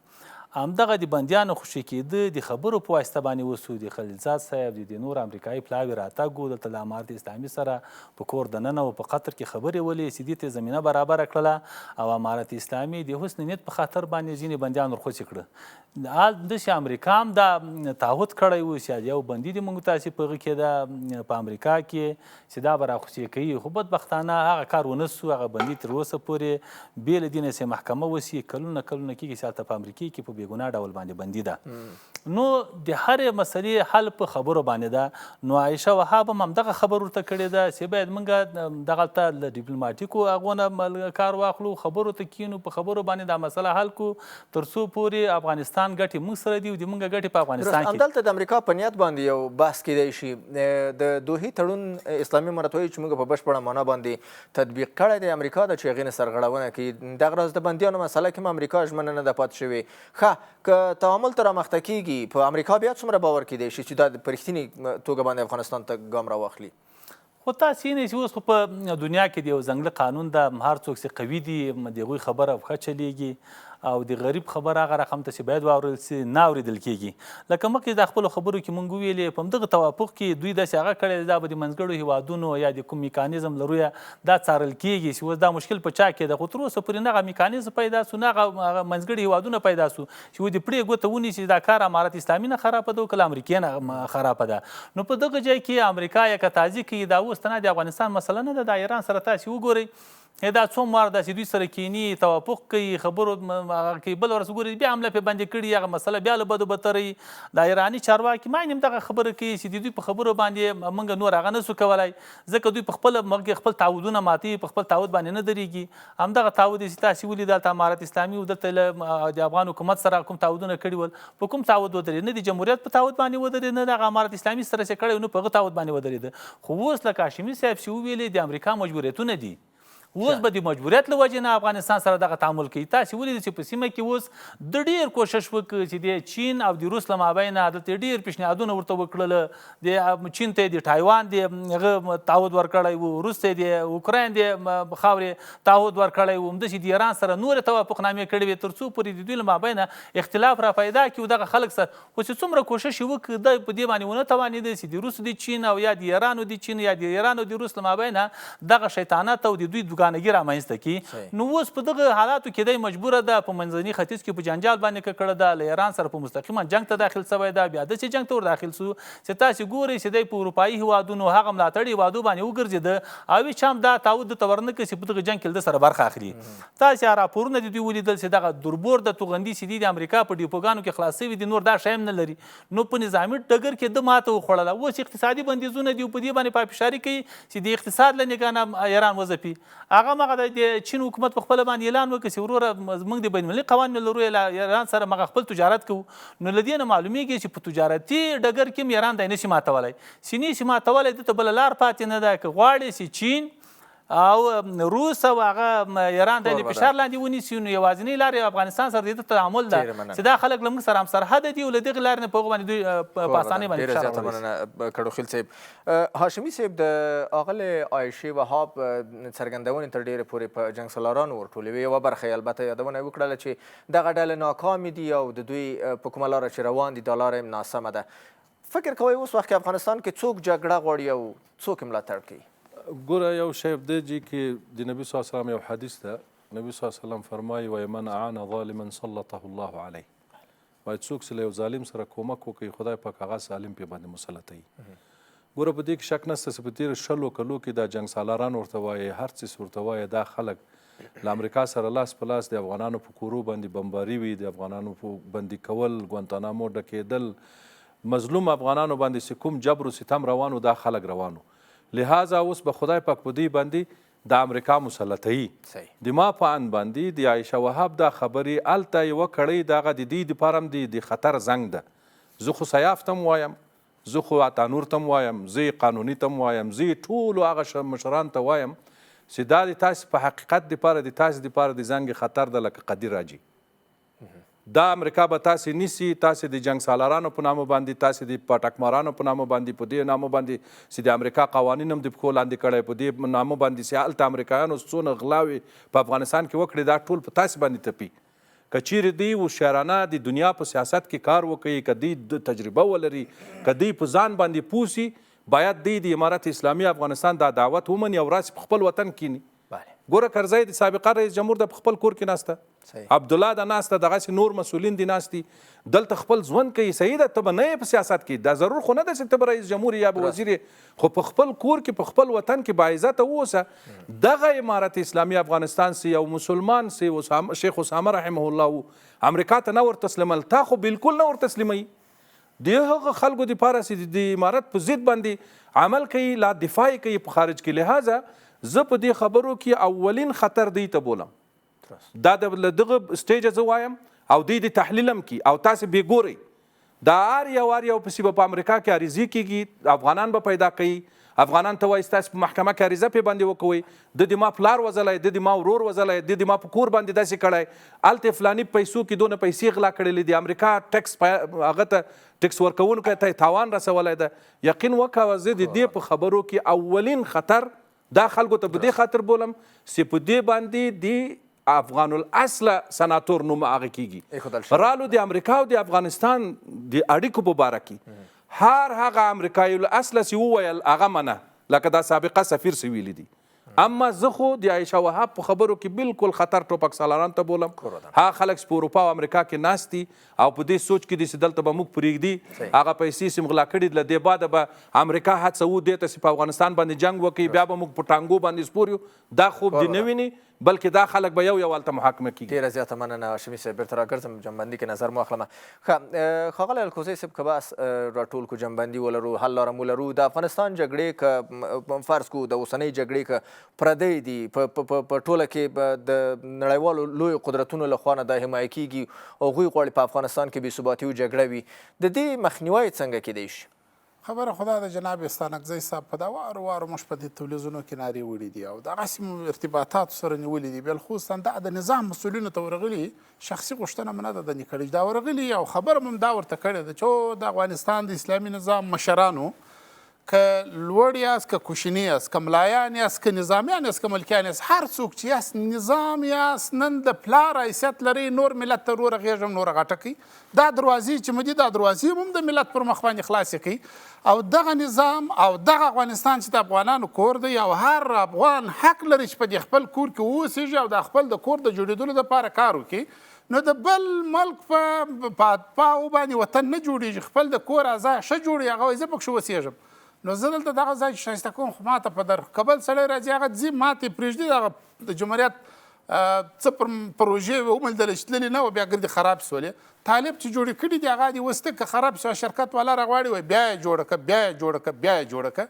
همدغه د بندیانو خوشي کېده د خبرو په واسطه باندې وسو د خلیلزاد صاحب د نور امریکایي پلاوي راتګ و دلته له امارت اسلامي سره په کور دننه او په قطر کې خبرې ولې چې دې ته زمینه برابره کړله او امارت اسلامي د حسن نیت په خاطر باندې ځینې بندیان ورخوڅې کړه داسې امریکا هم دا تعهد کړی و چې یو بندي د موږ تاسې په هغه کې ده په امریکا کې چې دا به راخوڅې کوي خو بدبختانه هغه کار ونه سو هغه بندي تر اوسه پورې بې له دې نه چې محکمه وسي کلونه کیږي چې هلته په امریکا کې په بېګناه ډول باندې بندي ده نو د هرې مسلې حل په خبرو باندې ده نو عایشه وهاب هم همدغه خبر ورته کړې ده چې باید موږ دغلته له ډیپلوماټیکو هغو نه کار واخلو خبرو ته کینو په خبرو باندې دا مسله حل کړو تر څو پورې افغانستان ګټې موږ سره دي او د موږ ګټې په افغانستان کې همدلته د امریکا په نیت باندې یو بحث کیدی شي د دوحې تړون اسلامي امارت وایي چې موږ په بشپړه معنا باندې تطبیق کړی دی امریکا د چې هغې نه سرغړونه کوي دغه راز د بندیانو مسله کې هم امریکا ژمنه نه ده پاتې شوې ښه که تعامل ته رامخته کیږي په امریکا بیا څومره باور کیدی شي چې دا په رښتینې توګه باندې افغانستان ته ګام راواخلي خو تاسې یې چې اوس په دنیا کې د یو ځنګله قانون ده هر څوک چې قوي دي د هغوی خبره ښه چلیږي او د غریب خبره هغه رقم ته چې باید واورېدل سي نه اورېدل کېږي لکه مخکې د خپلو خبرو کې مونږ وویلې په همدغه توافق کې دوی داسې هغه کړی دا به د منځګړو هېوادونو یا د کوم میکانیزم لرو یا دا څارل کېږي چې اوس دا مشکل په چا کې ده خو تر اوسه پورې نه هغه میکانیزم پیدا سو نه هغه منځګړي هېوادونه پیدا سو چې و د پرې ګوته ونیسي چې دا کار امارت اسلامي نه خرابه ده او که له امریکې نه خرابه ده نو په دغه ځای کې امریکا یا که تازي کوي دا اوس نه د افغانستان مسله نه ده د ایران سره تاسې وګورئ دا څومره داسې دوی سره کینی توافق کوي خبرو هغه کوي بل ورځ ګوري بیا حمله پرې باندې کړي هغه مسله بیا له بدو بدتري دا ایراني چارواکي ما هم دغه خبره کوي چې دوی په خبرو باندې موږ نور هغه نسو کولی ځکه دوی په خپله مګ خپل تعهدونه ماتوي په خپل تعهد باندې نه درېږي همدغه تعهد چې تاسې ولي دلته امارت اسلامي و دلته له د افغان حکومت سره کوم تعهدونه کړي ول په کوم تعهد ودرېد نه د جمهوریت په تعهد باندې ودرېد نه دغه امارت اسلامي سره چې کړی نو په هغه تعهد باندې ودرېده خو اوس لکه هاشمي صاحب چې وویلې د امریکا مجبوریتونه دي اوس به د مجبوریت له وجې نه افغانستان سره دغه تعامل کوي تاسې ولیدل چې په سیمه کې اوس د ډېر کوشش وکړ چې د چین او د روس له مابینه دلته ډېر پیشنهادونه ورته وکړله د چین ته د تایوان د هغه تعهد ورکړی و روس ته د اوکراین د خاورې تعهد ورکړی و همداسې د ایران سره نورې توافقنامې کړې وې تر څو پورې د دوی له مابینه اختلاف را پیدا کړي و دغه خلک سره خو چې څومره کوشش یې وکړ دی په دې باندې ونه توانېده چې د روس د چین او یا د ایران د چین یا د ایران او د روس له مابینه دغه شیطانت او د دوی دوګانګي رامنځته کړي نو اوس په دغه حالاتو کې دی مجبوره ده په منځني ختیځ کې په جنجال باندې ککړه ده له ایران سره په مستقیما جنګ ته داخل شوی ده بیا داسې جنګ ته ور داخل سو چې تاسې ګورئ چې دی په اروپایي هېوادونو هغه ملاتړي هېوادو باندې وګرځېده او هېڅ هم دا تعهد درته ورنه کړي چې په دغه جنګ کې له ده سره برخه اخلي تاسې راپورونه د دوی ولیدل چې دغه دربور د توغندي چې دي د امریکا په ډیپوګانو کې خلاص شوي دي نور دا شی هم نه لري نو په نظامي ډګر کې ده ماته وخوړله اوس اقتصادي بندیزونه دي په دې باندې پایپشاري کوي چې د اقتصاد له نګاه نه ایران وځپي هغه مغه د چین حکومت په خپله باندې اعلان وکړي چې وروره موږ د بینالمللي قوانینو لرو ایران سره مغه خپل تجارت کوو نو له دې نه معلومیږي چې په تجارتي ډګر کې هم ایران دی نشي ماتولی چې نشي ماتولی ده ته بله لار پاتې نه ده که غواړي چې چین او روس او هغه ایران د فشار لاندې ونیسي نو یوازینۍ لار افغانستان سره د تعامل ده چې دا خلک له موږ سره همسرحده دي او له دغې لارې نه په هغو باندې دوی په اسانۍ باندې فشار راوړي کړوخېل صاحب هاشمي صاحب د اغلې عایشې وهاب څرګندونې تر ډېرې پورې په جنګ سالارانو ورټولوي یوه برخه یې البته یادونه یې وکړله چې دغه ډلې ناکامې دي او د دوی په کومه لاره چې روان دي دا لاره هم ناسمه ده فکر کوئ اوس وخت کې افغانستان کې څوک جګړه غواړي او څوک یې ملاتړ کوي ګوره یو شی دی چې د نبي صلی الله علیه وسلم یو حدیث ده نبي صلی الله علیه وسلم فرمایي وایي من اعان ظالما سلطه الله علیه وایي څوک چې له یو ظالم سره کومک وکړي خدای پاک هغه ظالم پې باندې مسلطوي ګوره په دې کې شک نشته چې په تېرو شلو کلو کې دا جنګ سالاران ورته وایي هر څه ورته وایي دا خلک له امریکا سره لاس په لاس د افغانانو په کورو باندې بمباري وي د افغانانو په بندي کول ګوانتانامو ډکېدل مظلوم افغانانو باندې چې کوم جبر و ستم روانو دا خلک روانو لہذا اوس به خدای پاک په دې باندې د امریکا مسلطوي د ما په اند باندې د عایشه وهاب دا خبرې هلته یوه کړۍ د هغه د دې دپاره هم د خطر زنګ ده زه خو سیاف ته هم وایم زه خو اتانور ته هم وایم زه قانوني ته هم وایم زه ټولو هغه مشرانو ته وایم چې دا د تاسې په حقیقت دپاره د تاسې دپاره د زنګ خطر ده لکه قدیر راجي دا امریکا به تاسې نیسي تاسې د جنګ سالارانو په نامه باندې تاسې د پاټکمارانو په نامه باندې په دې نامه باندې چې د امریکا قوانین هم د پښو لاندې کړی په دې نامه باندې چې هلته امریکایانو څونه غلاوې په افغانستان کې وکړي دا ټول په تاسې باندې تپي که چیرې دوی هوښیارانه د دنیا په سیاست کې کار وکوي که دوی تجربه ولري که دوی په ځان باندې پوه سي باید دوی د امارت اسلامي افغانستان دا دعوت ومني او راسي په خپل وطن کینی ګوره کرزی د سابقه رئیس جمهور د خپل کور کې ناسته عبدالله د ناسته دغسې نور مسؤلین دي ناستي دلته خپل ژوند کوي صحیح ده ته به نه یې په سیاست کې دا ضرور خو نه ده چې ته به رئیس جمهور یا به وزیر خو په خپل کور کې په خپل وطن کې باعزته واوسه دغه امارت اسلامي افغانستان سي یو مسلمان سي شیخ اسامه رحمه الله امریکا ته نه ور تسلیمل تا خو بالکل نه ور تسلیموي د هغه خلکو دپاره چې د امارت په ضد باندې عمل کوي لا دفاع کوي په خارج کې لہذا زه په دې خبرو کې اولین خطر دی ته بولم دا د دغه سټیجه زه وایم او دوی د تحلیل هم کي او تاسې بې ګورئ دا هر یو پسې به په امریکا کې عریضې کېږي افغانان به پیدا کوي افغانان ته وایي ستاسې په محکمه کې عریضه پې باندې وکوئ د ما پلار وژلی د ما ورور وژلی د ما په کور باندې داسې کړی هلته فلاني پیسو کې دونه پیسې غلا کړلې د امریکا ټکس هغه ته ټکس ورکوونکی ته تاوان رسولی ده یقین وکوه زه د دې په خبرو کې اولین خطر دا خلکو ته په دې خاطر بولم چې په دې باندې د افغان الاصل سناتور نوم هغه کېږي رالو د امریکا او د افغانستان د اړیکو په باره کې هر هغه امریکایي الاصل چې وویل هغه منه لکه دا سابقه سفیر چې ویلي دي اما زه خو د عایشه وهاب په خبرو کې بالکل خطر ټوپک سالاران ته بولم هغه خلک چې په اروپا او امریکا کې ناست دي او په دې سوچ کې دي چې دلته به موږ پرېږدي هغه پیسې چې مغلا کړي له دې باده به امریکا هڅه و دې ته چې په افغانستان باندې جنګ وکړي بیا به موږ په ټانګو باندې سپور یو دا خوب دې نه ویني بلکې دا خلک به یو هلته محاکمه کېږي. ډېره زیاته مننه هاشمي صاحب. بېرته راګرځم جنبندي کې نظر مو اخلمه. ښه ښاغلی الکوزی صاحب که بس راټول کړو جنبندي ولرو حل لاره مو لرو د افغانستان جګړې که فرض کړو د اوسنۍ جګړې که پردی دي په ټوله کې د نړیوالو لویو قدرتونو له خوا نه دا حمایه کېږي هغوی غواړي په افغانستان کې بېثباتي او جګړه وي د دې مخنیوی څنګه کیدی شي؟ خبره خدا د جناب ستانکزي صاحب په دا وارو موږ په دې تلویزیونو کې نارې وړي دي او دغسې مو ارتباطاتو سره نیولي دي بالخصوصا دا د نظام مسؤلینو ته ورغلي شخصي غوښتنه مو نه ده د کړې دا ورغلي او خبره مو دا ورته کړې ده چې د افغانستان د اسلامي نظام مشرانو که لوړ یاست که کوچني یاست که ملایان یاست که نظامیان یاست که ملکیان یاست هر څوک چې یاست نظام یاست نن د پلار حیثیت لري نور ملت ته روره غېږ هم نوره غټه کوي دا دروازې چې مو دي دا دروازې هم د ملت پر مخ باندې خلاصې کوي او دغه نظام او دغه افغانستان چې د افغانانو کور دی او هر افغان حق لري چې په دې خپل کور کې واوسېږي او د خپل د کور د جوړېدلو دپاره کار وکړي نو د بل ملک په اتباعو باندې وطن نه جوړېږي خپل د کور اعضا ښه جوړوي هغه وایي زه پکښې اوسېږم نو زه دلته دغه ځای چې ښایسته کوم خو ماته په در کبل سړی راځي هغه ځي ماتې پرېږدي دغه د جمهوریت څه پروژې وموندله چې تللې نه وه بیا ګردې خراب شولې طالب چې جوړې کړي دي هغه دې وسته که خراب شوه شرکت والا راغواړي وایي بیا یې جوړه کړه بیا یې جوړه کړه بیا یې جوړه کړه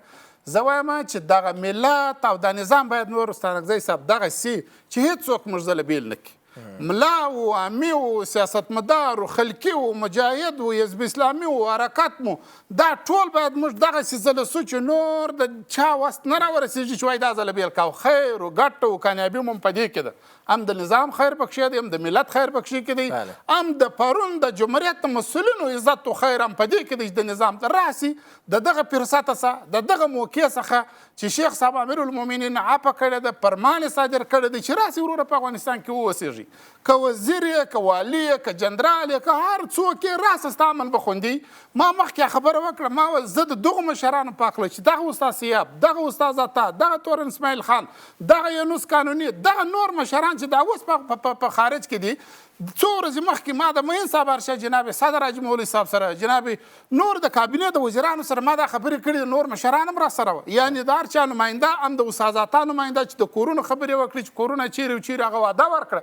زه وایم چې دغه ملت او دا نظام باید نور ستانکزی صاحب دغسې چې هېڅوک موږ زله بیل نه کړي ملا و عامي و سیاستمدار و خلقي و مجاهد و حزب اسلامي و حرکت مو دا ټول باید موږ دغسې زله سو چې نور د چا وست نه راورسېږي چې وایي دا زله بیل کا خیر و ګټه و کامیابي مو په دې کې ده هم د نظام خیر پکښې دی هم د ملت خیر پکښې کې دی هم د پرون د جمهوریت د مسؤلینو عزت و خیر هم په دې کې دی چې د نظام ته راسي د دغه فرصته څخه د دغه موقع څخه چې شیخ صاحب امیرالمؤمنین عفه کړې ده فرمان یې صادر کړی دی چې راسي وروره په افغانستان کې واوسېږي که وزیر یې که والي یې که جنرال یې که هر څوک یې راسه ستا امن به خوندي ما مخکې خبره وکړه ما ویل زه د دغو مشرانو په هکله چې دغه استاد سیاب دغه استاد عطا دغه تورن اسماعیل خان دغه یونس قانوني دغه نور مشران چې دا اوس په خارج کې دي څو ورځې مخکې ما د معین صاحب هرشاه جناب صدر حاجي مولوي صاحب سره جناب نور د کابینې د وزیرانو سره ما دا خبرې کړې نور مشران هم راسره وه یعنې د هر چا نماینده هم د استاد عطا نماینده چې د کورونو خبرې وکړي چې کورونه چیرې و چیرې هغه واده ورکړه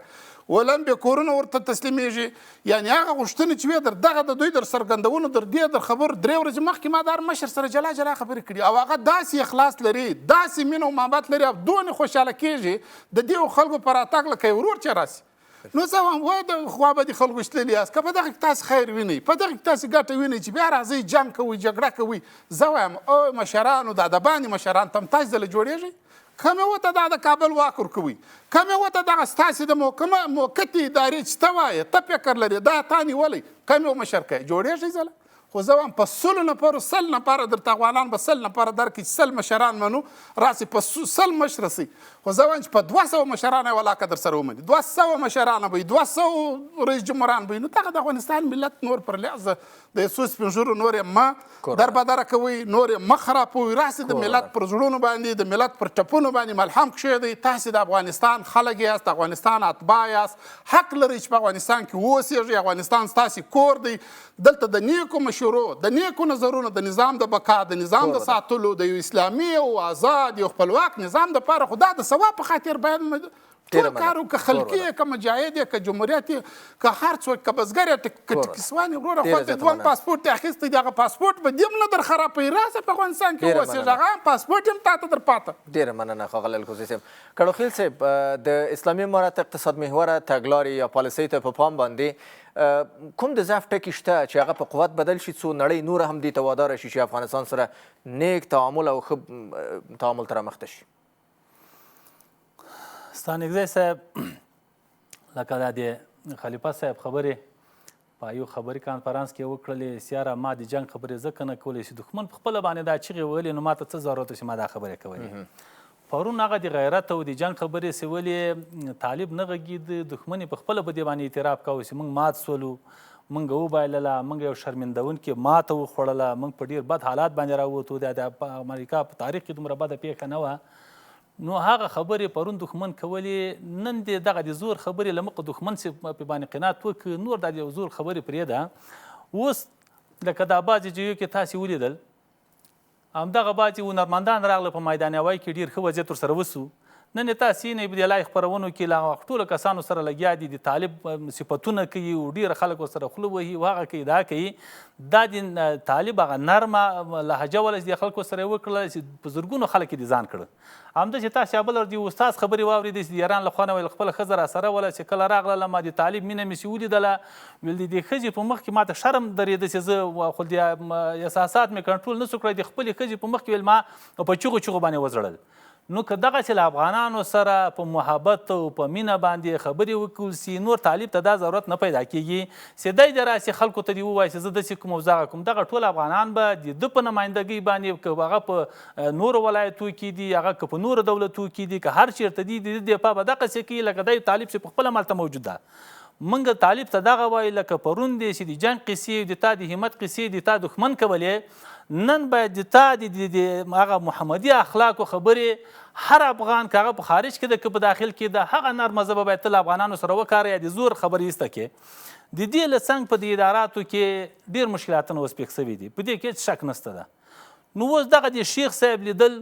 ولم به کورونه ورته تسلیمیږي یعنې هغه غوښتنې چې وې در دغه د دوی در څرګندونو در دې در خبرو 3 ورځې مخکې ما د هر مشر سره جلا جلا خبرې کړي او هغه داسې اخلاص لري داسې مینه او محبت لري او دونې خوشحاله کېږي د دې خلکو په راتګ لکه یو ورور چې راسي نو زه وایم وایي د خوا به دې خلکو شتلي یاست که په دغه کې تاسې خیر وینئ په دغه کې تاسې ګټه وینئ چې بیا راځئ جنګ کوئ جګړه کوئ زه وایم او مشرانو دا د باندې مشران ته هم تاسې ځله جوړېږئ که مې ورته دا د کابل واک ورکوئ که مې ورته دغه ستاسې د موقتې ادارې چې ته وایې ته فکر لرې دا تا نیولی که مې مشر کوې جوړېږئ ځله خو زه وایم په 100 نفرو 100 نفره درته افغانان به 100 نفره درکړي چې 100 مشران منو راسي په 100 مشره سي خو زه وایم چې په 200 مشران یې ولاکه در سره ومني 200 مشران به 200 رئیس جمهوران به نو دغه د افغانستان ملت نور پر لحاظ د یسوع سپین ږیرو نور یې مه دربدره کوئ نور یې مه خرابوئ راسي د ملت پر زړونو باندې د ملت پر ټپونو باندې ملحم کښېږدئ تاسې د افغانستان خلک یاست د افغانستان اتباع یاست حق لرئ چې په افغانستان کې واوسېږئ افغانستان ستاسې کور دی دلته د نیکو مشورو د نیکو نظرونو د نظام د بقا د نظام د ساتلو د یو اسلامي او آزاد یو خپلواک نظام دپاره خو دا د ثواب په خاطر باید ټول کار وکړه خلقي یې که مجاهد یې که جمهوریت یې که هر څوک که بزګر یې که ټکسوان یې وروره خو ته دویم پاسپورټ یې اخیستی دی هغه پاسپورټ به دې هم نه در خرابوي راسه په افغانستان کې واوسېږه هغه هم پاسپورټ هم تا ته در پاته ډېره مننه ښاغلی الکوزی صاحب کړوخېل صاحب د اسلامي امارت اقتصاد محوره تګلارې یا پالیسۍ ته په پام باندې کوم د ضعف ټکي شته چې هغه په قوت بدل شي څو نړۍ نوره هم دې ته واداره شي چې افغانستان سره نیک تعامل او ښه تعامل ته رامخته شي ستانکزی صاحب لکه دا د خلیفه صاحب خبرې په یو خبري کانفرانس کې وکړلې سیاره ما د جنګ خبرې ځکه نه کولی چې دښمن په خپله باندې دا چغې ویلې نو ما ته څه ضرورت و چې ما دا خبرې کولې پرون هغه د غیرت او د جنګ خبرې چې ولې طالب نه غږېد دښمن یې په خپله په دې باندې اعتراف کوو چې موږ مات سولو موږ وبایلله موږ یو شرمندونکې ماته وخوړله موږ په ډېر بد حالات باندې راووتو د امریکا په تاریخ کې دومره بده پیښه نه وه نو هغه خبرې پرون دښمن کولې، نن د دغه د زور خبرې له مخې دښمن چې په باندې قناعت وکړي، نور دا د زور خبرې پرېږده. اوس لکه دا بعضې ځایو کې تاسې ولیدل، همدغه بعضې هنرمندان راغله په میدان هوایي کې، ډېر ښه وضعیت ورسره وسو. نن یې تاسې نه په دې لایق خپرونو کې له ټولو کسانو سره لګیا دي، د طالب صفتونه کوي او ډېره خلک ورسره خوله وهي او هغه کوي دا کوي. دا د طالب هغه نرمه لهجه وله چې د خلکو سره یې وکړله چې په زرګونو خلک یې ځان کړل. همدا چې تاسې بل د استاد خبرې واورېدې چې د ایران له خوا نه ویل خپله ښځه راسره وله چې کله راغله ما د طالب مینه مې چې ولیدله، ویل د دې ښځې په مخ کې ما ته شرم درېده چې زه خو د احساسات مې کنټرول نه سو کړی، د خپلې ښځې په مخ کې ویل ما په چغو چغو باندې وزړل. نو که دغسې له افغانانو سره په محبت او په مینه باندې خبرې وکړل سي، نور طالب ته دا ضرورت نه پیدا کېږي چې دی د راسي خلکو ته دې ووایي چې زه داسې کوم او زغه کوم. دغه ټول افغانان به د ده په نمایندګۍ باندې، که هغه په نورو ولایتو کې دي، هغه که په نورو دولتو کې دي، که هر چېرته دي، د دې دفاع به دغسې کوي لکه دی طالب چې په خپله مالته موجود ده. موږ طالب ته دغه وایي لکه پرون دی چې د جنګ قصې، د تا د همت قصې د تا دښمن کولې، نن باید د تا د هغه محمدي اخلاقو خبرې هر افغان که هغه په خارج کې ده که په داخل کې ده، هغه نرمه ژبه باید تل افغانانو سره وکاروي، یا د زور خبرې ایسته کړي. د دې له څنګ په دې اداراتو کې ډېر مشکلاتونه اوس پیښ شوي دي، په دې کې هېڅ شک نشته ده. نو اوس دغه د شیخ صاحب لیدل،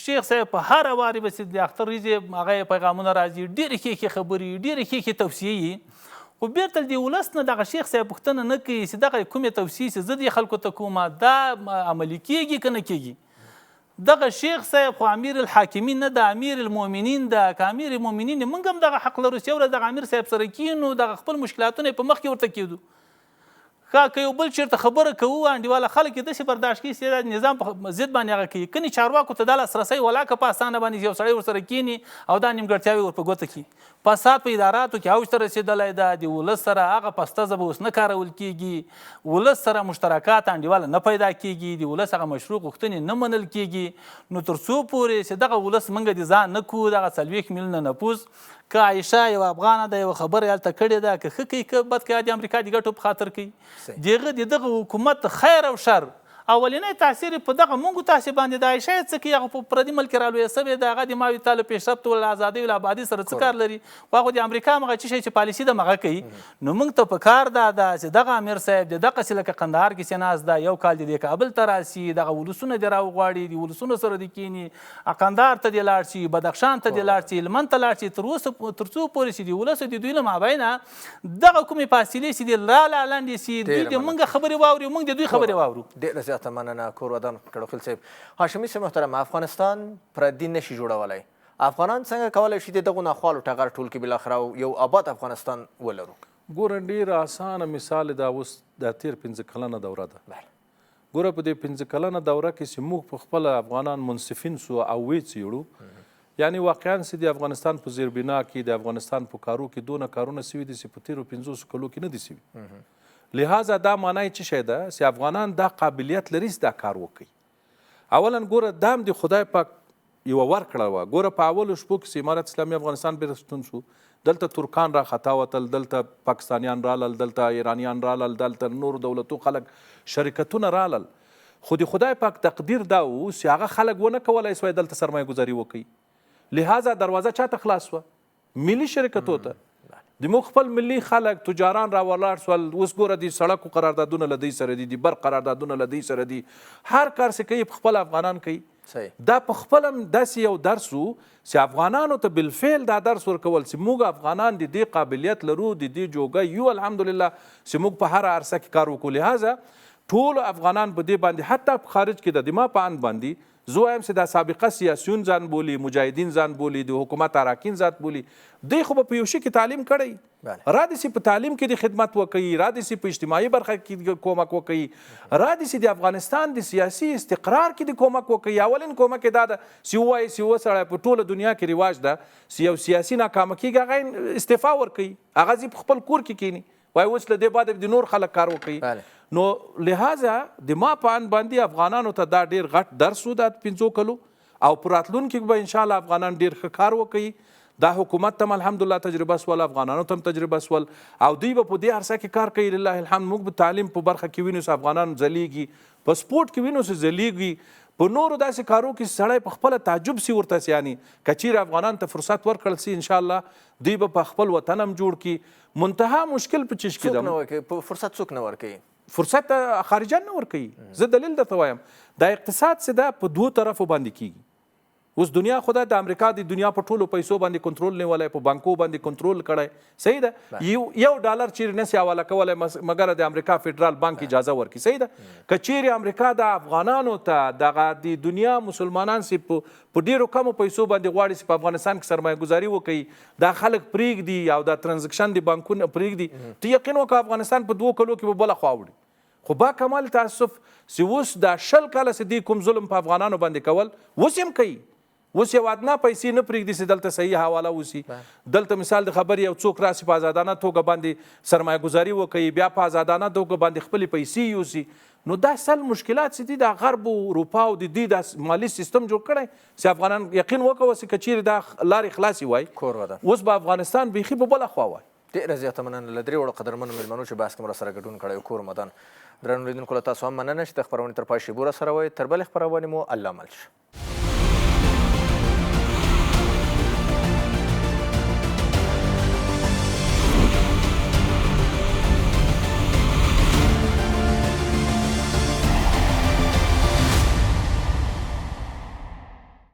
شیخ صاحب په هره وارې به چې د اختر ورځې هغه یې پیغامونه راځي، ډېرې ښې خبرې، ډېرې ښې توصیې، خو بیرته د ولس نه دغه شیخ صاحب پوښتنه نه کوي چې دغه کومې توصیې چې زه دې خلکو ته کومه دا عملي کېږي که نه کېږي. دغه شیخ صاحب خو امیر الحاکمین نه ده، امیر المؤمنین ده. که امیر المؤمنین موږ هم دغه حق لرو چې یو ورځ دغه امیر صاحب سره کینو، دغه خپل مشکلاتونه یې په مخ کې ورته کېږدو. ښه که یو بل چېرته خبره کوو انډیواله خلک یې داسې برداشت کوي چې د نظام په ضد باندې هغه کوي. کنې چارواکو ته دا لاسرسی ولاکه په اسانه باندې یو سړی ورسره کیني او دا نیمګړتیاوې ور په ګوته کړي. فساد په اداراتو کې اوج ته رسېدلی ده، د ولس سره هغه پسته ژبه اوس نه کارول کېږي، ولس سره مشترکات انډیواله نه پیدا کېږي، د ولس هغه مشروع غوښتنې نه منل کېږي. نو تر څو پورې چې دغه ولس موږ د ځان نه کړو، دغه 40 میلیونه نفوس، که عایشه یو افغانه ده، یو خبره هلته کړې ده، که ښه کوي که بد کوي، د امریکا د ګټو په خاطر کوي. د دغه حکومت خیر او شر اولینی تاثیر په دغه مونږ تاسې باندې د عایشه څه کوي، هغه په پردي ملک رالویه سوې ده، هغه د ماوې تا له پیشرفت ول ازادۍ ول ابادي سره څه کار لري؟ خو هغه د امریکا هغه څه شی چې پالیسي ده هغه کوي. نو موږ ته پکار ده چې دغه امیر صاحب د دغسې لکه قندهار کې چې ناست ده، یو کال د دې کابل ته راسي، دغه ولسونه دې راوغواړي، د ولسونو سره دې کیني، قندهار ته دې لاړ شي، بدخشان ته دې لاړ شي، هلمند ته لاړ شي، تر څو پورې چې د ولسو د دوی له مابینه دغه کومې فاصلې چې دې رالنډې سي، دوی د موږ خبرې واوري، موږ د دوی خبرې واورو. ډېره زیاته مننه کوربه کړوخېل صاحب. هاشمي صاحب محترم، افغانستان پردي نشي جوړولی. افغانان څنګه کولی شي د دغو ناخوالو ټغر ټول کړي، بالاخره یو آباد افغانستان ولرو؟ ګوره ډېره اسانه مثال دا اوس د تېر 15 کلنه دوره ده. ګوره په دې 15 کلنه دوره کې چې موږ په خپله افغانان منصفین سو او ویې څېړو، یعنې واقعا چې د افغانستان په زیربنا کې، د افغانستان په کارو کې دونه کارونه سوي دي چې په تېرو 50 کلو کې نه دي سوي. لہذا دا معنی څه شی ده چې افغانان دا قابلیت لري چې دا کار وکړي. اولا ګوره دا هم د خدای پاک یوه ورکړه وه. ګوره په اولو شپو کې چې امارت اسلامي افغانستان بیرته ستون شو، دلته ترکان را خطا وتل، دلته پاکستانیان رالل، دلته ایرانیان رالل، دلته نور دولتو خلک شرکتونه رالل. خو د خدای پاک تقدیر دا و چې هغه خلک ونه کولی سوی دلته سرمایه ګذاري وکړي. لہذا دروازه چاته خلاص وه؟ ملي شرکتو ته. د موږ خپل ملي خلک تجاران را ولاړ سول. اوس ګوره د سړکو قراردادونه له دوی سره دي، د برق قراردادونه له دوی سره دي، هر کار چې کوي په خپل افغانان کوي. دا په خپل هم داسې یو درس و چې افغانانو ته بالفعل دا درس ورکول چې موږ افغانان د دې قابلیت لرو، د دې جوګه یو الحمدلله چې موږ په هر عرصه کې کار وکړو. لهذا ټول افغانان په دې باندې حتی په خارج کې د دما په اند باندې زه وایم چې دا سابقه سیاسیون ځان بولي، مجاهدین ځان بولي، د حکومت اراکین ځان بولي، دوی خو به په یو شي کې تعلیم کړی، را دې سي په تعلیم کې د خدمت وکړي، را دې سي په اجتماعي برخه کې کومک وکړي، را دې سي د افغانستان د سیاسي استقرار کې د کومک وکړي. اولین کومک یې دا ده چې ووایي چې یوه سړی په ټوله دنیا کې رواج ده چې یو سیاسي ناکامه کېږي، هغه استعفا ورکوي، هغه ځي په خپل کور کې کښېني، وایي اوس له دې بعد د نور خلک کار وکړي. نو لہذا د ما په اند باندې افغانانو ته دا ډېر غټ درس و دا 15 کلو، او په راتلونکي کې به انشاءالله افغانان ډېر ښه کار وکوي. دا حکومت ته هم الحمدلله تجربه سول، افغانانو ته هم تجربه سول، او دوی به په دې عرصه کې کار کوي. لله الحمد موږ به تعلیم په برخه کې وینو چې افغانان ځلیږي، په سپورټ کې وینو چې ځلیږي په نورو داسې کارو کې سړی په خپله تعجب سي ورته سي یعنې که چیرې افغانانو ته فرصت ورکړل سي انشاءالله دوی به په خپل وطن هم جوړ کړي منتها مشکل په چیش کې څوک فرصت څوک نه ورکوي فرصت خارجان نه ورکوي زه دلیل درته وایم دا اقتصاد چې دا په دوو طرفو باندې کیږي اوس دنیا خدا د امریکا د دنیا په ټولو پیسو باندې کنټرول نیولی په بانکو باندې کنټرول کړی صحیح ده یو ډالر چیرې نسي حواله کولی مګر د امریکا فدرال بانک اجازه ورکړي صحیح ده که چیرې امریکا د افغانانو ته دغه د دنیا مسلمانان سي په ډیرو کمو پیسو باندې غواړي چې په افغانستان کې سرمایه ګزاري وکړي دا خلک پرېږدي او دا ترانزکشن د بانکونه پرېږدي ته یقین وکړه افغانستان په 2 کلو کې به بله خوا وړي خو با کمال تاسف چې اوس دا 20 کاله چې دوی کوم ظلم په افغانانو باندې کول اوس هم کوي اوس یو ادنا پیسې نه پرېږدي چې دلته صحیح حواله وسي دلته مثال د خبرې یو څوک راسي په ازادانه توګه باندې سرمایه ګزاري وکړي بیا په ازادانه توګه باندې خپلې پیسې یوسي نو دا سل مشکلات چې دي د غرب او اروپا او د دوی د مالي سیستم جوړ کړی چې افغانان یقین وکړه چې که چیرې دا لارې خلاصې وای اوس به افغانستان بیخي په بله خوا وای ډېره زیاته مننه له درې وړو قدرمنو مېلمنو چې بحث کې مو راسره ګډون کړی کور مدن درنو لیدونکو له تاسو هم مننه چې د خپرونې تر پای شېبو راسره وئ تر بلې خپرونې مو الله مل شه